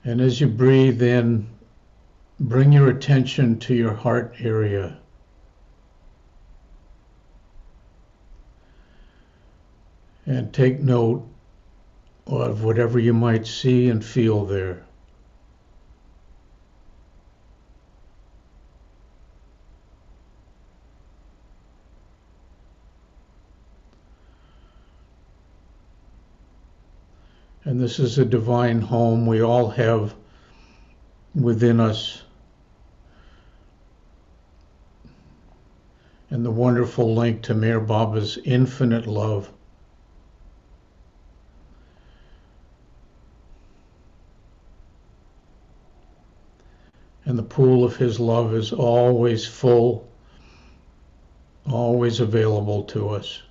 Speaker 16: And as you breathe in, bring your attention to your heart area. And take note of whatever you might see and feel there. And this is a divine home we all have within us. And the wonderful link to Meher Baba's infinite love. And the pool of his love is always full always available to us.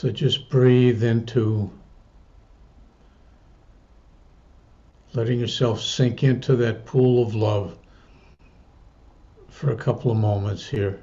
Speaker 16: So just breathe into letting yourself sink into that pool of love for a couple of moments here.